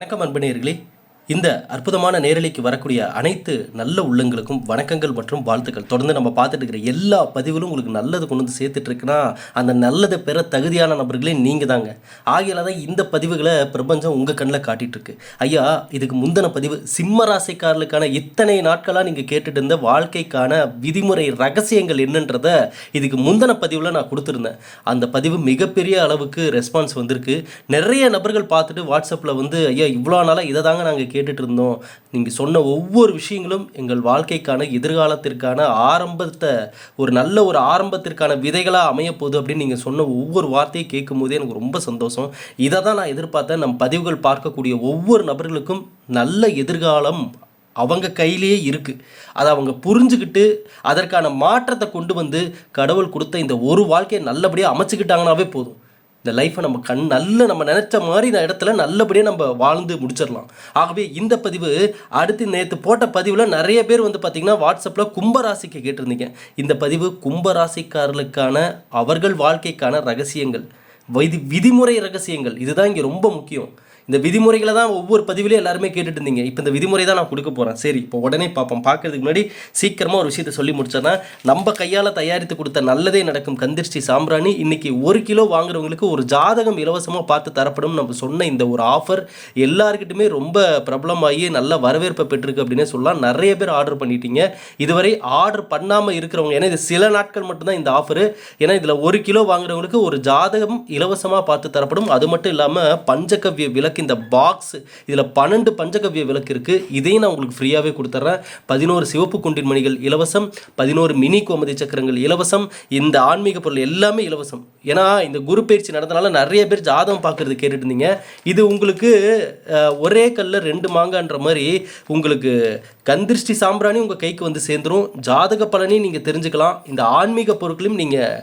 வணக்கம் அன்பனேயர்களே. இந்த அற்புதமான நேரலைக்கு வரக்கூடிய அனைத்து நல்ல உள்ளங்களுக்கும் வணக்கங்கள் மற்றும் வாழ்த்துக்கள். தொடர்ந்து நம்ம பார்த்துட்டு இருக்கிற எல்லா பதிவுகளும் உங்களுக்கு நல்லது கொண்டு வந்து சேர்த்துட்டு இருக்குன்னா அந்த நல்லதை பெற தகுதியான நபர்களே நீங்கள் தாங்க. ஆகையால தான் இந்த பதிவுகளை பிரபஞ்சம் உங்கள் கண்ணில் காட்டிட்டு இருக்கு. ஐயா, இதுக்கு முந்தின பதிவு சிம்ம ராசிக்காரர்களுக்கான இத்தனை நாட்களாக நீங்கள் கேட்டுட்டு இருந்த வாழ்க்கைக்கான விதிமுறை ரகசியங்கள் என்னன்றதை இதுக்கு முந்தின பதிவில் நான் கொடுத்துருந்தேன். அந்த பதிவு மிகப்பெரிய அளவுக்கு ரெஸ்பான்ஸ் வந்திருக்கு. நிறைய நபர்கள் பார்த்துட்டு வாட்ஸ்அப்பில் வந்து, ஐயா இவ்வளோ நாளாக இதை தாங்க நாங்கள் கேட்டுட்டு இருந்தோம். நீங்கள் சொன்ன ஒவ்வொரு விஷயங்களும் எங்கள் வாழ்க்கைக்கான எதிர்காலத்திற்கான ஆரம்பத்தை ஒரு ஆரம்பத்திற்கான விதைகளாக அமையப்போகுது அப்படின்னு நீங்கள் சொன்ன ஒவ்வொரு வார்த்தையை கேட்கும் போதே எனக்கு ரொம்ப சந்தோஷம். இதை தான் நான் எதிர்பார்த்தேன். நம் பதிவுகள் பார்க்கக்கூடிய ஒவ்வொரு நபர்களுக்கும் நல்ல எதிர்காலம் அவங்க கையிலேயே இருக்குது. அதை அவங்க புரிஞ்சுக்கிட்டு அதற்கான மாற்றத்தை கொண்டு வந்து கடவுள் கொடுத்த இந்த ஒரு வாழ்க்கையை நல்லபடியாக அமைச்சுக்கிட்டாங்கனாவே போதும். இந்த லைஃப்பை நம்ம நம்ம நினச்ச மாதிரி இடத்துல நல்லபடியாக நம்ம வாழ்ந்து முடிச்சிடலாம். ஆகவே இந்த பதிவு அடுத்து நேற்று போட்ட பதிவில் நிறைய பேர் வந்து பார்த்திங்கன்னா வாட்ஸ்அப்பில் கும்பராசிக்கு கேட்டிருந்தீங்க. இந்த பதிவு கும்பராசிக்காரர்களுக்கான அவர்கள் வாழ்க்கைக்கான ரகசியங்கள், விதிமுறை ரகசியங்கள். இதுதான் இங்கே ரொம்ப முக்கியம். இந்த விதிமுறைகளை தான் ஒவ்வொரு பதிவிலையும் எல்லாருமே கேட்டுட்டு இருந்தீங்க. இப்போ இந்த விதிமுறை தான் நான் கொடுக்க போகிறேன். சரி, இப்போ உடனே பார்ப்போம். பார்க்கறதுக்கு முன்னாடி சீக்கிரமாக ஒரு விஷயத்தை சொல்லி முடிச்சேன்னா, நம்ம கையால் தயாரித்து கொடுத்த நல்லதே நடக்கும் கந்திருஷ்டி சாம்பிராணி இன்றைக்கி 1 கிலோ வாங்குறவங்களுக்கு ஒரு ஜாதகம் இலவசமாக பார்த்து தரப்படும். நம்ம சொன்ன இந்த ஒரு ஆஃபர் எல்லாருக்கிட்டுமே ரொம்ப பிரபலமாகி நல்ல வரவேற்பை பெற்றிருக்கு அப்படின்னே சொல்லலாம். நிறைய பேர் ஆர்டர் பண்ணிட்டீங்க. இதுவரை ஆர்டர் பண்ணாமல் இருக்கிறவங்க, ஏன்னா இது சில நாட்கள் மட்டும்தான் இந்த ஆஃபரு. ஏன்னா இதில் 1 கிலோ வாங்குறவங்களுக்கு ஒரு ஜாதகம் இலவசமாக பார்த்து தரப்படும். அது மட்டும் இல்லாமல் பஞ்சகவ்ய விளக்கு, இந்த பாக்ஸ் இதில் 12 பஞ்சகவ்ய விளக்கு இருக்குது. இதையும் நான் உங்களுக்கு ஃப்ரீயாகவே கொடுத்துட்றேன். 11 சிவப்பு குண்டின் மணிகள் இலவசம், 11 மினி கோமதி சக்கரங்கள் இலவசம், இந்த ஆன்மீக பொருள் எல்லாமே இலவசம். ஏன்னா இந்த குரு பயிற்சி நடந்தனால நிறைய பேர் ஜாதகம் பார்க்குறது கேட்டுட்டு இருந்தீங்க. இது உங்களுக்கு ஒரே கல்ல 2 மாங்கான்ற மாதிரி உங்களுக்கு கந்திருஷ்டி சாம்பிராணி உங்கள் கைக்கு வந்து சேர்ந்துடும். ஜாதக பலனையும் நீங்கள் தெரிஞ்சுக்கலாம். இந்த ஆன்மீக பொருட்களையும் நீங்கள்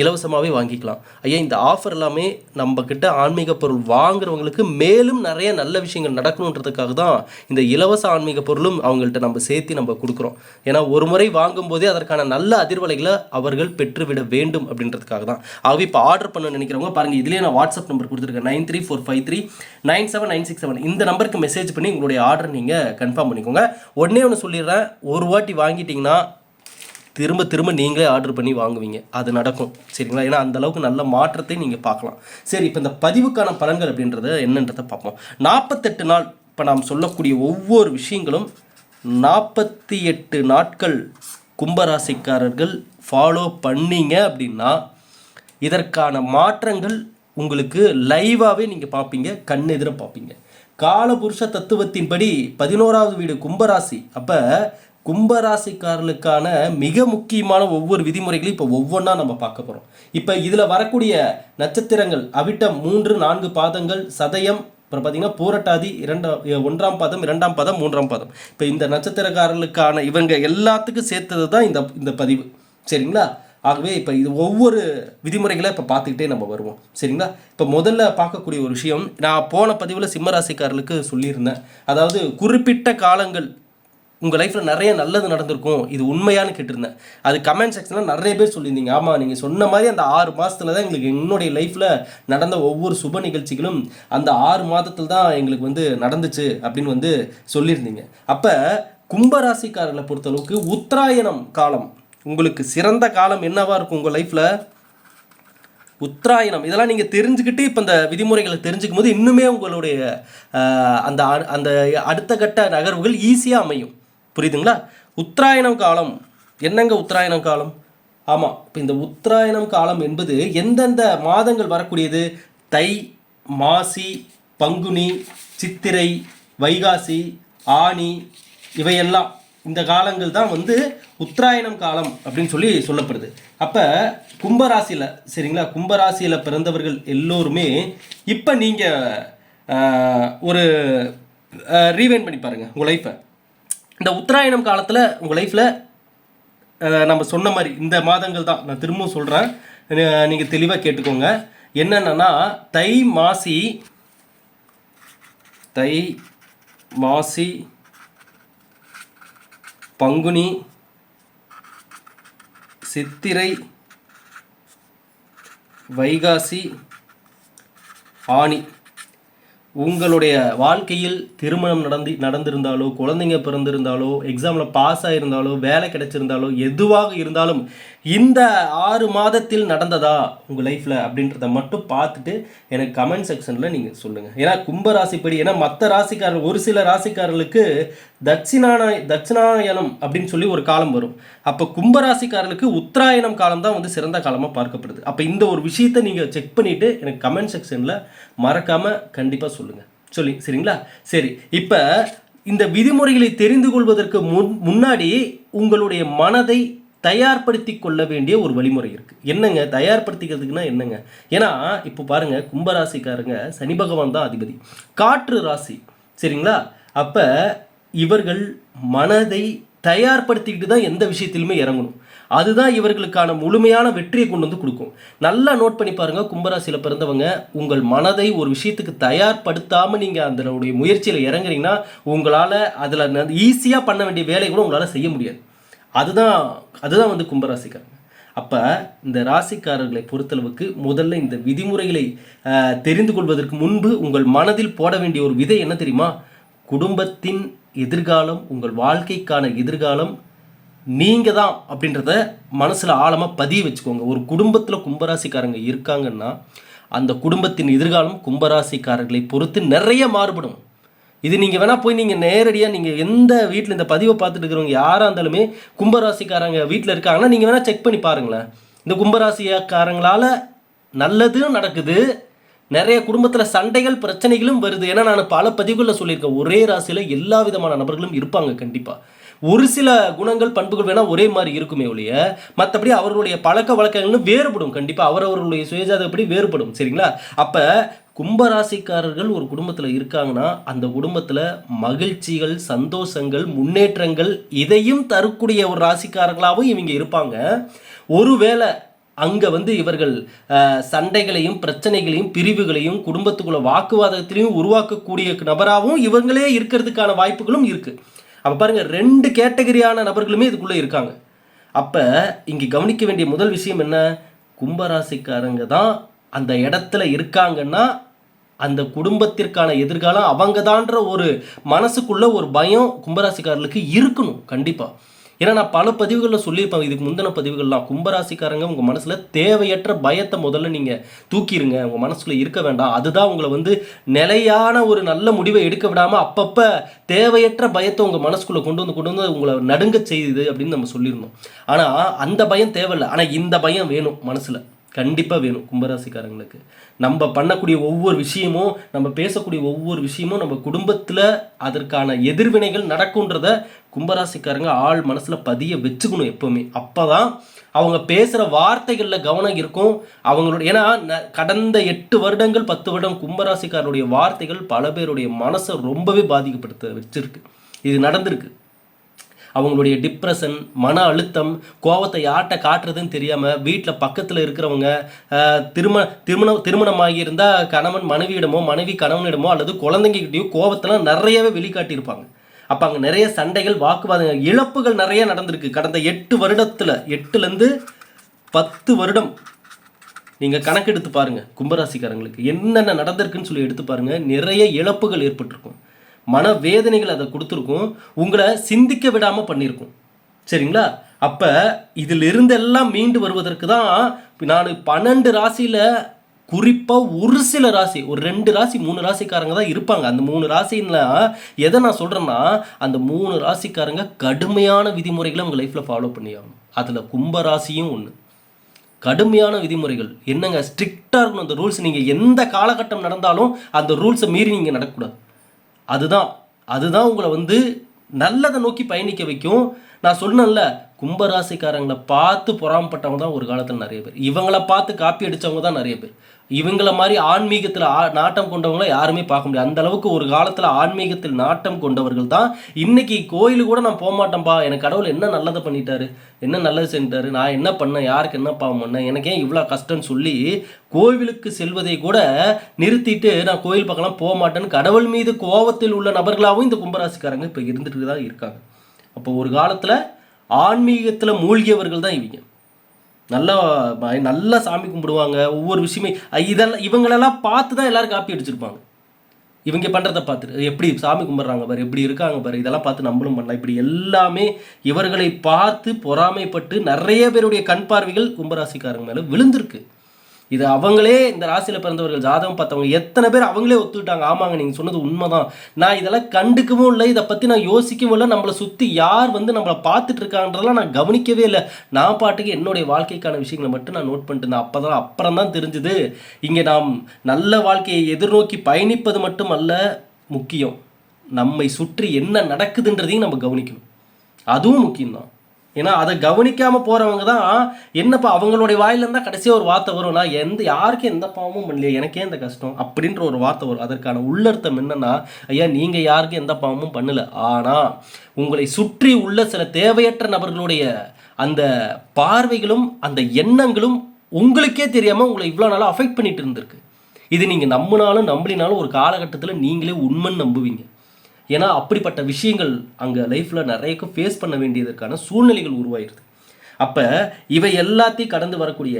இலவசமாகவே வாங்கிக்கலாம். ஐயா, இந்த ஆஃபர் எல்லாமே நம்மக்கிட்ட ஆன்மீக பொருள் வாங்குறவங்களுக்கு மேலும் நிறைய நல்ல விஷயங்கள் நடக்கணுன்றதுக்காக தான் இந்த இலவச ஆன்மீக பொருளும் அவங்கள்ட்ட நம்ம சேர்த்து நம்ம கொடுக்குறோம். ஏன்னா ஒரு முறை வாங்கும்போதே அதற்கான நல்ல அதிர்வலைகளை அவர்கள் பெற்றுவிட வேண்டும் அப்படின்றதுக்காக தான். ஆகவே இப்போ ஆர்டர் பண்ண நினைக்கிறவங்க பாருங்கள், இதுலேயே நான் வாட்ஸ்அப் நம்பர் கொடுத்துருக்கேன் 9345397967. இந்த நம்பருக்கு மெசேஜ் பண்ணி உங்களுடைய ஆர்டர் நீங்கள் கன்ஃபார்ம் பண்ணிக்கோங்க. உடனே ஒன்று சொல்லிடுறேன், ஒரு வாட்டி வாங்கிட்டிங்கன்னா திரும்ப திரும்ப நீங்களே ஆர்டர் பண்ணி வாங்குவீங்க. அது நடக்கும், சரிங்களா? ஏன்னா அந்தளவுக்கு நல்ல மாற்றத்தை நீங்கள் பார்க்கலாம். சரி, இப்போ இந்த பதிவுக்கான பலன்கள் அப்படின்றத என்னன்றதை பார்ப்போம். 48 நாள் இப்போ நாம் சொல்லக்கூடிய ஒவ்வொரு விஷயங்களும் 48 நாட்கள் கும்பராசிக்காரர்கள் ஃபாலோ பண்ணீங்க அப்படின்னா இதற்கான மாற்றங்கள் உங்களுக்கு லைவாகவே நீங்கள் பார்ப்பீங்க, கண்ணெதிர பார்ப்பீங்க. காலபுருஷ தத்துவத்தின்படி 11வது வீடு கும்பராசி. அப்போ கும்பராசிக்காரர்களுக்கான மிக முக்கியமான ஒவ்வொரு விதிமுறைகளையும் இப்போ ஒவ்வொன்றா நம்ம பார்க்க போகிறோம். இப்போ இதில் வரக்கூடிய நட்சத்திரங்கள் அவிட்டம் 3, 4 பாதங்கள், சதயம், அப்புறம் பார்த்தீங்கன்னா பூரட்டாதி 1ஆம் பாதம், 2ஆம் பாதம், 3ஆம் பாதம். இப்போ இந்த நட்சத்திரக்காரர்களுக்கான இவங்க எல்லாத்துக்கும் சேர்த்தது தான் இந்த பதிவு, சரிங்களா? ஆகவே இப்போ இது ஒவ்வொரு விதிமுறைகளை இப்போ பார்த்துக்கிட்டே நம்ம வருவோம், சரிங்களா? இப்போ முதல்ல பார்க்கக்கூடிய ஒரு விஷயம், நான் போன பதிவில் சிம்மராசிக்காரர்களுக்கு சொல்லியிருந்தேன். அதாவது குறிப்பிட்ட காலங்கள் உங்கள் லைஃப்பில் நிறைய நல்லது நடந்திருக்கும், இது உண்மையானு கேட்டிருந்தேன். அது கமெண்ட் செக்ஷனில் நிறைய பேர் சொல்லியிருந்தீங்க. ஆமாம், நீங்கள் சொன்ன மாதிரி அந்த 6 மாதத்தில் தான் எங்களுக்கு என்னுடைய லைஃப்பில் நடந்த ஒவ்வொரு சுப நிகழ்ச்சிகளும் அந்த 6 மாதத்தில் தான் எங்களுக்கு வந்து நடந்துச்சு அப்படின்னு வந்து சொல்லியிருந்தீங்க. அப்போ கும்பராசிக்காரர்களை பொறுத்தளவுக்கு உத்தராயணம் காலம் உங்களுக்கு சிறந்த காலம் என்னவாக இருக்கும் உங்கள் லைஃப்பில்? உத்தராயணம். இதெல்லாம் நீங்கள் தெரிஞ்சுக்கிட்டு இப்போ இந்த விதிமுறைகளை தெரிஞ்சுக்கும் போது இன்னுமே உங்களுடைய அந்த அந்த அடுத்த கட்ட நகர்வுகள் ஈஸியாக அமையும். புரியுதுங்களா? உத்தராயணம் காலம் என்னங்க? உத்தராயணம் காலம், ஆமாம், இப்போ இந்த உத்தராயணம் காலம் என்பது எந்தெந்த மாதங்கள் வரக்கூடியது? தை, மாசி, பங்குனி, சித்திரை, வைகாசி, ஆனி, இவையெல்லாம் இந்த காலங்கள் தான் வந்து உத்தராயணம் காலம் அப்படின்னு சொல்லப்படுது. அப்போ கும்பராசியில், சரிங்களா, கும்பராசியில் பிறந்தவர்கள் எல்லோருமே இப்போ நீங்கள் ஒரு ரீவைண்ட் பண்ணி பாருங்கள் உங்கள் லைஃப்பை. இந்த உத்தராயணம் காலத்தில் உங்கள் லைஃப்பில் நம்ம சொன்ன மாதிரி இந்த மாதங்கள் தான். நான் திரும்பவும் சொல்கிறேன், நீங்கள் தெளிவாக கேட்டுக்கோங்க. என்னென்னா தை, மாசி, பங்குனி, சித்திரை, வைகாசி, ஆனி, உங்களுடைய வாழ்க்கையில் திருமணம் நடந்திருந்தாலோ, குழந்தைங்க பிறந்திருந்தாலோ, எக்ஸாமில் பாஸ் ஆகியிருந்தாலோ, வேலை கிடைச்சிருந்தாலோ, எதுவாக இருந்தாலும் இந்த 6 மாதத்தில் நடந்ததா உங்கள் லைஃப்பில் அப்படின்றத மட்டும் பார்த்துட்டு எனக்கு கமெண்ட் செக்ஷனில் நீங்கள் சொல்லுங்கள். ஏன்னா கும்பராசிப்படி, ஏன்னா மற்ற ராசிக்காரர்கள், ஒரு சில ராசிக்காரர்களுக்கு தட்சிணாயனம் அப்படின்னு சொல்லி ஒரு காலம் வரும். அப்போ கும்பராசிக்காரர்களுக்கு உத்தராயணம் காலம் தான் வந்து சிறந்த காலமாக பார்க்கப்படுது. அப்போ இந்த ஒரு விஷயத்தை நீங்கள் செக் பண்ணிவிட்டு எனக்கு கமெண்ட் செக்ஷனில் மறக்காமல் கண்டிப்பாக சொல்லுங்கள். சரிங்களா? சரி, இப்போ இந்த விதிமுறைகளை தெரிந்து கொள்வதற்கு முன்னாடி உங்களுடைய மனதை தயார்படுத்தி கொள்ள வேண்டிய ஒரு வழிமுறை இருக்குது. என்னங்க தயார்படுத்திக்கிறதுக்குன்னா என்னங்க? ஏன்னா இப்போ பாருங்கள், கும்பராசிக்காரங்க சனி பகவான் தான் அதிபதி, காற்று ராசி. சரிங்களா? அப்போ இவர்கள் மனதை தயார்படுத்திக்கிட்டு தான் எந்த விஷயத்திலுமே இறங்கணும். அதுதான் இவர்களுக்கான முழுமையான வெற்றியை கொண்டு வந்து கொடுக்கும். நல்லா நோட் பண்ணி பாருங்கள், கும்பராசியில் பிறந்தவங்க உங்கள் மனதை ஒரு விஷயத்துக்கு தயார்படுத்தாமல் நீங்கள் அதனுடைய முயற்சியில் இறங்குறீங்கன்னா உங்களால் அதில் ஈஸியாக பண்ண வேண்டிய வேலை கூட உங்களால் செய்ய முடியாது. அதுதான் வந்து கும்பராசிக்காரங்க. அப்போ இந்த ராசிக்காரர்களை பொறுத்தளவுக்கு முதல்ல இந்த விதிமுறைகளை தெரிந்து கொள்வதற்கு முன்பு உங்கள் மனதில் போட வேண்டிய ஒரு விதை என்ன தெரியுமா? குடும்பத்தின் எதிர்காலம், உங்கள் வாழ்க்கைக்கான எதிர்காலம் நீங்கள் தான் அப்படின்றத மனசில் ஆழமாக பதிய வச்சுக்கோங்க. ஒரு குடும்பத்தில் கும்பராசிக்காரங்க இருக்காங்கன்னா அந்த குடும்பத்தின் எதிர்காலம் கும்பராசிக்காரர்களை பொறுத்து நிறைய மாறுபடும். இது நீங்கள் வேணால் போய் நீங்கள் நேரடியாக நீங்கள் எந்த வீட்டில் இந்த பதிவை பார்த்துட்டு இருக்கிறவங்க யாராக இருந்தாலுமே கும்பராசிக்காரங்க வீட்டில் இருக்காங்கன்னா நீங்கள் வேணால் செக் பண்ணி பாருங்களேன். இந்த கும்பராசிக்காரங்களால் நல்லதும் நடக்குது, நிறைய குடும்பத்தில் சண்டைகள் பிரச்சனைகளும் வருது. ஏன்னா நான் பல பதிவுகளில் சொல்லியிருக்கேன், ஒரே ராசியில் எல்லா விதமான நபர்களும் இருப்பாங்க. கண்டிப்பாக ஒரு சில குணங்கள் பண்புகள் வேணால் ஒரே மாதிரி இருக்குமே ஒழிய மற்றபடி அவர்களுடைய பழக்க வழக்கங்களும் வேறுபடும். கண்டிப்பாக அவரவர்களுடைய சுயஜாதப்படி வேறுபடும். சரிங்களா? அப்போ கும்பராசிக்காரர்கள் ஒரு குடும்பத்தில் இருக்காங்கன்னா அந்த குடும்பத்தில் மகிழ்ச்சிகள், சந்தோஷங்கள், முன்னேற்றங்கள் இதையும் தரக்கூடிய ஒரு ராசிக்காரர்களாகவும் இவங்க இருப்பாங்க. ஒருவேளை அங்கே வந்து இவர்கள் சண்டைகளையும் பிரச்சனைகளையும் பிரிவுகளையும் குடும்பத்துக்குள்ள வாக்குவாதத்திலையும் உருவாக்கக்கூடிய நபராகவும் இவங்களே இருக்கிறதுக்கான வாய்ப்புகளும் இருக்குது. அப்போ பாருங்கள், 2 கேட்டகரியான நபர்களுமே இதுக்குள்ளே இருக்காங்க. அப்போ இங்கே கவனிக்க வேண்டிய முதல் விஷயம் என்ன? கும்பராசிக்காரங்க தான் அந்த இடத்துல இருக்காங்கன்னா அந்த குடும்பத்திற்கான எதிர்காலம் அவங்க தான்ற ஒரு மனசுக்குள்ள ஒரு பயம் கும்பராசிக்காரர்களுக்கு இருக்கணும் கண்டிப்பாக. ஏன்னா நான் பல பதிவுகளில் சொல்லியிருப்பேன், இதுக்கு முந்தின பதிவுகள்லாம், கும்பராசிக்காரங்க உங்கள் மனசில் தேவையற்ற பயத்தை முதல்ல நீங்கள் தூக்கிடுங்க, உங்கள் மனசுல இருக்க வேண்டாம். அதுதான் உங்களை வந்து நிலையான ஒரு நல்ல முடிவை எடுக்க விடாமல் அப்பப்போ தேவையற்ற பயத்தை உங்கள் மனசுக்குள்ளே கொண்டு வந்து உங்களை நடுங்க செய்யுது அப்படின்னு நம்ம சொல்லியிருந்தோம். ஆனால் அந்த பயம் தேவையில்லை, ஆனால் இந்த பயம் வேணும், மனசில் கண்டிப்பாக வேணும் கும்பராசிக்காரங்களுக்கு. நம்ம பண்ணக்கூடிய ஒவ்வொரு விஷயமும், நம்ம பேசக்கூடிய ஒவ்வொரு விஷயமும் நம்ம குடும்பத்தில் அதற்கான எதிர்வினைகள் நடக்கும்ன்றத கும்பராசிக்காரங்க ஆள் மனசில் பதிய வச்சுக்கணும் எப்போவுமே. அப்போ தான் அவங்க பேசுகிற வார்த்தைகளில் கவனம் இருக்கும் அவங்களுடைய. ஏன்னா கடந்த 8 வருடங்கள் 10 வருடம் கும்பராசிக்காரருடைய வார்த்தைகள் பல பேருடைய மனசை ரொம்பவே பாதிக்கப்படுத்த வச்சிருக்கு. இது நடந்திருக்கு. அவங்களுடைய டிப்ரெஷன், மன அழுத்தம், கோபத்தை யார்கிட்ட காட்டுறதுன்னு தெரியாமல் வீட்டில் பக்கத்தில் இருக்கிறவங்க திருமணமாகி இருந்தால் கணவன் மனைவியிடமோ, மனைவி கணவனிடமோ அல்லது குழந்தைங்ககிட்டயோ கோபத்தெல்லாம் நிறையவே வெளிக்காட்டியிருப்பாங்க. அப்போ அங்கே நிறைய சண்டைகள், வாக்குவாதங்கள், இழப்புகள் நிறைய நடந்திருக்கு கடந்த 8 வருடத்தில். 8லேருந்து 10 வருடம் நீங்கள் கணக்கெடுத்து பாருங்கள், கும்பராசிக்காரங்களுக்கு என்னென்ன நடந்திருக்குன்னு சொல்லி எடுத்து பாருங்கள். நிறைய இழப்புகள் ஏற்பட்டிருக்கும், மனவேதனைகள் அதை கொடுத்துருக்கும், உங்களை சிந்திக்க விடாமல் பண்ணியிருக்கும். சரிங்களா? அப்போ இதிலிருந்து எல்லாம் மீண்டு வருவதற்கு தான் நான் 12 ராசியில் குறிப்பாக ஒரு சில ராசி, ஒரு 2 ராசி 3 ராசிக்காரங்க தான் இருப்பாங்க. அந்த 3 ராசின்னா எதை நான் சொல்கிறேன்னா, அந்த 3 ராசிக்காரங்க கடுமையான விதிமுறைகளை உங்கள் லைஃப்பில் ஃபாலோ பண்ணி ஆகணும். அதில் கும்பராசியும் ஒன்று. கடுமையான விதிமுறைகள் என்னங்க, ஸ்ட்ரிக்டாக இருக்கணும் அந்த ரூல்ஸ். நீங்கள் எந்த காலகட்டம் நடந்தாலும் அந்த ரூல்ஸை மீறி நீங்கள் நடக்கக்கூடாது. அதுதான் உங்களை வந்து நல்லதை நோக்கி பயணிக்க வைக்கும். நான் சொன்னேன்ல, கும்பராசிக்காரங்களை பார்த்து பொறாமப்பட்டவங்க தான் ஒரு காலத்தில் நிறைய பேர், இவங்களை பார்த்து காப்பி அடித்தவங்க தான் நிறைய பேர். இவங்கள மாதிரி ஆன்மீகத்தில் நாட்டம் கொண்டவங்கள யாருமே பார்க்க முடியாது. அந்த அளவுக்கு ஒரு காலத்தில் ஆன்மீகத்தில் நாட்டம் கொண்டவர்கள் தான் இன்னைக்கு கோயிலுக்கு கூட நான் போக மாட்டேன்ப்பா, எனக்கு கடவுள் என்ன நல்லதை பண்ணிட்டாரு, என்ன நல்லது செஞ்சிட்டாரு, நான் என்ன பண்ணேன், யாருக்கு என்ன பாவம் பண்ணேன், எனக்கு ஏன் இவ்வளோ கஷ்டம்னு சொல்லி கோவிலுக்கு செல்வதை கூட நிறுத்திட்டு நான் கோயில் பக்கம்லாம் போக மாட்டேன்னு கடவுள் மீது கோபத்தில் உள்ள நபர்களாகவும் இந்த கும்பராசிக்காரங்க இப்போ இருந்துட்டு தான் இருக்காங்க. அப்போ ஒரு காலத்தில் ஆன்மீகத்தில் மூழ்கியவர்கள் தான் இவங்க. நல்லா சாமி கும்பிடுவாங்க, ஒவ்வொரு விஷயமே இவங்களெல்லாம் பார்த்து தான் எல்லாரும் காப்பி அடிச்சிருப்பாங்க. இவங்க பண்ணுறதை பார்த்துட்டு எப்படி சாமி கும்பிட்றாங்க பாரு, எப்படி இருக்காங்க பாரு, இதெல்லாம் பார்த்து நம்மளும் பண்ணலாம். இப்படி எல்லாமே இவர்களை பார்த்து பொறாமைப்பட்டு நிறைய பேருடைய கண் பார்வைகள் கும்பராசிக்காரங்க மேலே விழுந்திருக்கு. இது அவங்களே இந்த ராசியில் பிறந்தவர்கள் ஜாதகம் பார்த்தவங்க எத்தனை பேர் அவங்களே ஒத்துக்கிட்டாங்க, ஆமாங்க நீங்கள் சொன்னது உண்மைதான், நான் இதெல்லாம் கண்டுக்கவும் இல்லை, இதை பற்றி நான் யோசிக்கவும் இல்லை, நம்மளை சுற்றி யார் வந்து நம்மளை பார்த்துட்டு இருக்காங்கன்றதெல்லாம் நான் கவனிக்கவே இல்லை, நான் பாட்டுக்கு என்னுடைய வாழ்க்கைக்கான விஷயங்களை மட்டும் நான் நோட் பண்ணிட்டு இருந்தேன். அப்புறம் தான் தெரிஞ்சுது, இங்கே நாம் நல்ல வாழ்க்கையை எதிர்நோக்கி பயணிப்பது மட்டும் அல்ல முக்கியம், நம்மை சுற்றி என்ன நடக்குதுன்றதையும் நம்ம கவனிக்கணும், அதுவும் முக்கியம்தான். ஏன்னா அதை கவனிக்காமல் போகிறவங்க தான் என்னப்பா அவங்களுடைய வாயிலேருந்து தான் கடைசியாக ஒரு வார்த்தை வரும், நான் யாருக்கும் எந்த பாவமும் பண்ணலையே, எனக்கே இந்த கஷ்டம் அப்படின்ற ஒரு வார்த்தை வரும். அதற்கான உள்ளர்த்தம் என்னன்னா, ஐயா நீங்கள் யாருக்கும் எந்த பாவமும் பண்ணலை, ஆனால் உங்களை சுற்றி உள்ள சில தேவையற்ற நபர்களுடைய அந்த பார்வைகளும் அந்த எண்ணங்களும் உங்களுக்கே தெரியாமல் உங்களை இவ்வளோ நாளாக அஃபெக்ட் பண்ணிட்டு இருந்திருக்கு. இது நீங்கள் நம்பினாலும் ஒரு காலகட்டத்தில் நீங்களே உண்மைன்னு நம்புவீங்க. ஏன்னா அப்படிப்பட்ட விஷயங்கள் அங்கே லைஃப்பில் நிறைய ஃபேஸ் பண்ண வேண்டியதற்கான சூழ்நிலைகள் உருவாயிருது. அப்போ இவை எல்லாத்தையும் கடந்து வரக்கூடிய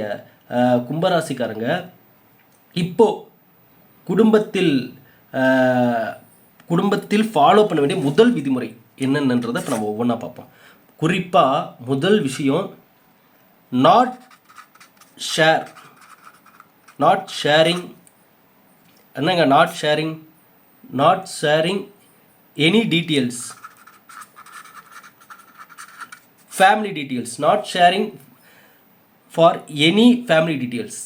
கும்பராசிக்காரங்க இப்போ குடும்பத்தில் ஃபாலோ பண்ண வேண்டிய முதல் விதிமுறை என்னென்னன்றதை இப்போ நம்ம ஒவ்வொன்றா பார்ப்போம். குறிப்பாக முதல் விஷயம், நாட் ஷேரிங். என்னங்க not sharing any details, family details, not sharing for any family details.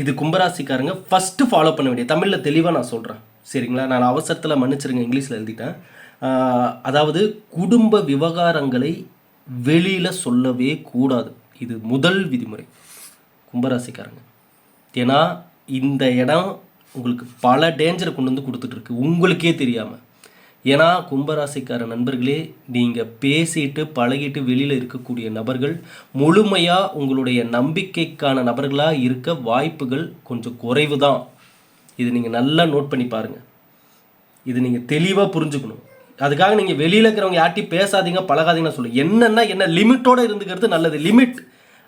இது கும்பராசிக்காரங்க ஃபஸ்ட்டு ஃபாலோ பண்ண வேண்டிய, தமிழில் தெளிவாக நான் சொல்கிறேன் சரிங்களா, நான் அவசரத்தில் மன்னிச்சிருங்க, இங்கிலீஷில் எழுதிட்டேன். அதாவது குடும்ப விவகாரங்களை வெளியில் சொல்லவே கூடாது, இது முதல் விதிமுறை கும்பராசிக்காரங்க. ஏன்னா இந்த இடம் உங்களுக்கு பல டேஞ்சரை கொண்டு வந்து கொடுத்துட்ருக்கு உங்களுக்கே தெரியாமல். ஏன்னா கும்பராசிக்கார நண்பர்களே, நீங்கள் பேசிட்டு பழகிட்டு வெளியில் இருக்கக்கூடிய நபர்கள் முழுமையாக உங்களுடைய நம்பிக்கைக்கான நபர்களாக இருக்க வாய்ப்புகள் கொஞ்சம் குறைவு தான். இது நீங்கள் நல்லா நோட் பண்ணி பாருங்கள், இது நீங்கள் தெளிவாக புரிஞ்சுக்கணும். அதுக்காக நீங்கள் வெளியில் இருக்கிறவங்க யார்ட்டையும் பேசாதீங்க பழகாதீங்கன்னு சொல்லுங்கள். என்ன லிமிட்டோடு இருந்துக்கிறது நல்லது. லிமிட்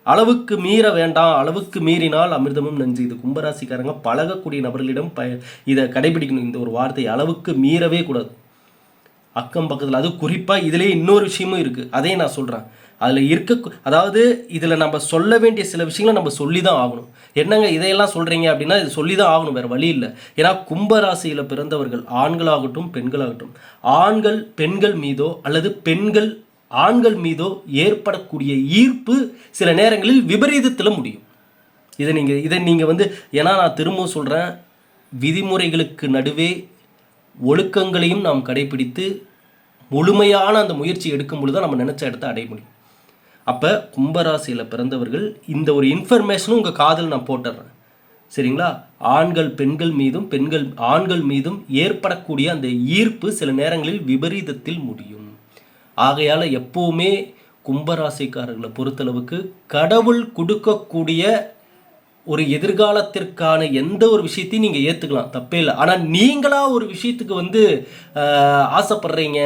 அளவுக்கு மீற வேண்டாம், அளவுக்கு மீறினால் அமிர்தமும் நஞ்சு. இது கும்பராசிக்காரங்க பழகக்கூடிய நபர்களிடம் இதை கடைபிடிக்கணும். இந்த ஒரு வார்த்தையை அளவுக்கு மீறவே கூடாது. அக்கம் பக்கத்தில், அது குறிப்பாக இதிலே இன்னொரு விஷயமும் இருக்குது, அதையும் நான் சொல்கிறேன். அதாவது இதில் நம்ம சொல்ல வேண்டிய சில விஷயங்களை நம்ம சொல்லி தான் ஆகணும். என்னங்க இதையெல்லாம் சொல்கிறீங்க அப்படின்னா, இது சொல்லி தான் ஆகணும், வேறு வழி இல்லை. ஏன்னா கும்பராசியில் பிறந்தவர்கள் ஆண்களாகட்டும் பெண்களாகட்டும், ஆண்கள் பெண்கள் மீதோ அல்லது பெண்கள் ஆண்கள் மீதோ ஏற்படக்கூடிய ஈர்ப்பு சில நேரங்களில் விபரீதத்தில் முடியும். இதை நீங்கள் ஏன்னா நான் திரும்பவும் சொல்கிறேன், விதிமுறைகளுக்கு நடுவே ஒழுக்கங்களையும் நாம் கடைபிடித்து முழுமையான அந்த முயற்சி எடுக்கும் பொழுது தான் நம்ம நினச்ச இடத்த அடைய முடியும். அப்போ கும்பராசியில் பிறந்தவர்கள் இந்த ஒரு இன்ஃபர்மேஷனும் உங்கள் காதில் நான் போட்டுடுறேன் சரிங்களா. ஆண்கள் பெண்கள் மீதும் பெண்கள் ஆண்கள் மீதும் ஏற்படக்கூடிய அந்த ஈர்ப்பு சில நேரங்களில் விபரீதத்தில் முடியும். ஆகையால் எப்போவுமே கும்பராசிக்காரர்களை பொறுத்தளவுக்கு கடவுள் கொடுக்கக்கூடிய ஒரு எதிர்காலத்திற்கான எந்த ஒரு விஷயத்தையும் நீங்கள் ஏற்றுக்கலாம், தப்பே இல்லை. ஆனால் நீங்களாக ஒரு விஷயத்துக்கு ஆசைப்படுறீங்க,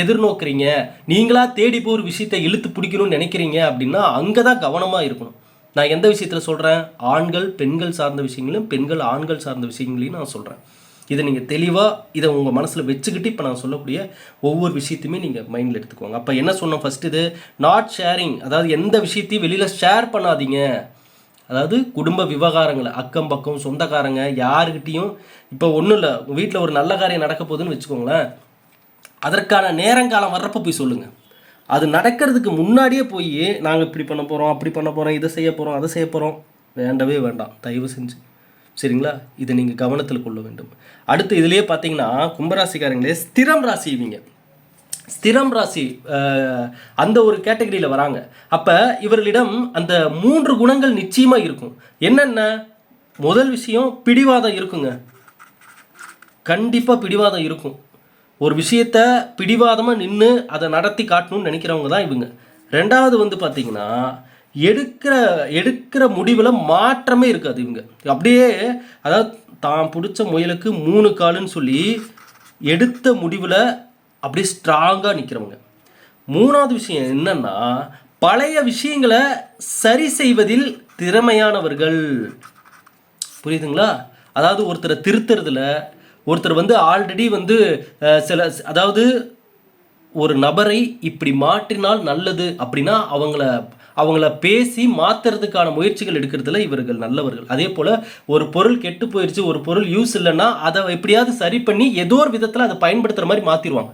எதிர்நோக்குறீங்க, நீங்களாக தேடி போய் ஒரு விஷயத்தை இழுத்து பிடிக்கணும்னு நினைக்கிறீங்க அப்படின்னா அங்கே தான் கவனமாக இருக்கணும். நான் எந்த விஷயத்தில் சொல்கிறேன், ஆண்கள் பெண்கள் சார்ந்த விஷயங்களையும் பெண்கள் ஆண்கள் சார்ந்த விஷயங்களையும் நான் சொல்கிறேன். இதை நீங்கள் தெளிவாக இதை உங்கள் மனசில் வச்சுக்கிட்டு இப்போ நான் சொல்லக்கூடிய ஒவ்வொரு விஷயத்தையுமே நீங்கள் மைண்டில் எடுத்துக்கோங்க. அப்போ என்ன சொன்னோம், ஃபஸ்ட்டு இது நாட் ஷேரிங், அதாவது எந்த விஷயத்தையும் வெளியில் ஷேர் பண்ணாதீங்க. அதாவது குடும்ப விவகாரங்களை அக்கம் பக்கம் சொந்தக்காரங்க யாருக்கிட்டையும், இப்போ ஒன்றும் இல்லை, உங்கள் வீட்டில் ஒரு நல்ல காரியம் நடக்க போகுதுன்னு வச்சுக்கோங்களேன், அதற்கான நேரங்காலம் வர்றப்போ போய் சொல்லுங்கள். அது நடக்கிறதுக்கு முன்னாடியே போய் நாங்கள் இப்படி பண்ண போகிறோம் அப்படி பண்ண போகிறோம் இதை செய்ய போகிறோம் அதை செய்ய போகிறோம் வேண்டவே வேண்டாம், தயவு செஞ்சு சரிங்களா. இதை நீங்கள் கவனத்தில் கொள்ள வேண்டும். அடுத்து இதுலேயே பார்த்தீங்கன்னா கும்பராசிக்காரங்களே ஸ்திரம் ராசி, இவங்க ஸ்திரம் ராசி அந்த ஒரு கேட்டகரியில் வராங்க. அப்போ இவர்களிடம் அந்த 3 குணங்கள் நிச்சயமாக இருக்கும். என்னென்ன? முதல் விஷயம் பிடிவாதம் இருக்குங்க, கண்டிப்பாக பிடிவாதம் இருக்கும். ஒரு விஷயத்தை பிடிவாதமாக நின்று அதை நடத்தி காட்டணும்னு நினைக்கிறவங்க தான் இவங்க. ரெண்டாவது பார்த்தீங்கன்னா எடுக்கிற முடிவில் மாற்றமே இருக்காது. இவங்க அப்படியே, அதாவது தான் பிடிச்ச முயலுக்கு 3 காலுன்னு சொல்லி எடுத்த முடிவில் அப்படியே ஸ்ட்ராங்காக நிற்கிறவங்க. மூணாவது விஷயம் என்னன்னா, பழைய விஷயங்களை சரி செய்வதில் திறமையானவர்கள். புரியுதுங்களா? அதாவது ஒருத்தரை திருத்துறதுல, ஒருத்தர் வந்து ஆல்ரெடி வந்து சில அதாவது ஒரு நபரை இப்படி மாற்றினால் நல்லது அப்படின்னா அவங்கள பேசி மாற்றுறதுக்கான முயற்சிகள் எடுக்கிறதுல இவர்கள் நல்லவர்கள். அதே போல் ஒரு பொருள் கெட்டு போயிடுச்சு, ஒரு பொருள் யூஸ் இல்லைன்னா அதை எப்படியாவது சரி பண்ணி ஏதோ ஒரு விதத்தில் அதை பயன்படுத்துகிற மாதிரி மாற்றிடுவாங்க.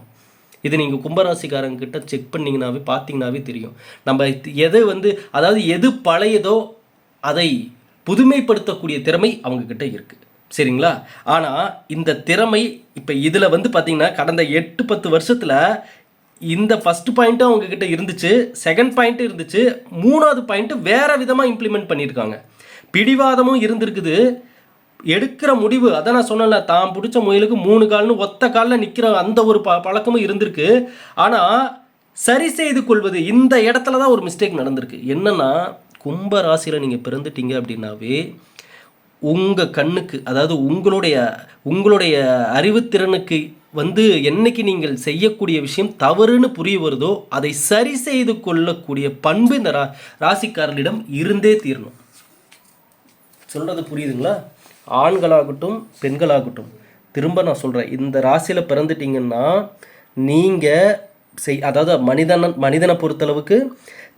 இது நீங்கள் கும்பராசிக்காரங்க கிட்ட செக் பண்ணிங்கனாவே பார்த்தீங்கன்னாவே தெரியும். நம்ம எது வந்து அதாவது எது பழையதோ அதை புதுமைப்படுத்தக்கூடிய திறமை அவங்கக்கிட்ட இருக்குது. சரிங்களா? ஆனால் இந்த திறமை இப்போ இதில் வந்து பார்த்திங்கன்னா கடந்த 8-10 வருஷத்தில் இந்த ஃபஸ்ட் பாயிண்ட்டும் அவங்கக்கிட்ட இருந்துச்சு, செகண்ட் பாயிண்ட்டும் இருந்துச்சு, 3வது பாயிண்ட்டு வேறு விதமாக இம்ப்ளிமெண்ட் பண்ணியிருக்காங்க. பிடிவாதமும் இருந்திருக்குது, எடுக்கிற முடிவு அதை நான் சொன்னல, தான் பிடிச்ச முயலுக்கு 3 கால்னு ஒத்த காலில் நிற்கிற அந்த ஒரு பழக்கமும் இருந்திருக்கு. ஆனால் சரி செய்து கொள்வது இந்த இடத்துல தான் ஒரு மிஸ்டேக் நடந்திருக்கு. என்னென்னா கும்ப ராசியில் நீங்கள் பிறந்துட்டீங்க அப்படின்னாவே உங்கள் கண்ணுக்கு அதாவது உங்களுடைய அறிவுத்திறனுக்கு வந்து என்னைக்கு நீங்கள் செய்யக்கூடிய விஷயம் தவறுன்னு புரிய வருதோ அதை சரி செய்து கொள்ளக்கூடிய பண்பு இந்த ராசிக்காரர்களிடம் இருந்தே தீரணும். சொல்கிறது புரியுதுங்களா? ஆண்களாகட்டும் பெண்களாகட்டும், திரும்ப நான் சொல்கிறேன், இந்த ராசியில் பிறந்துட்டீங்கன்னா நீங்கள் அதாவது மனிதனை பொறுத்தளவுக்கு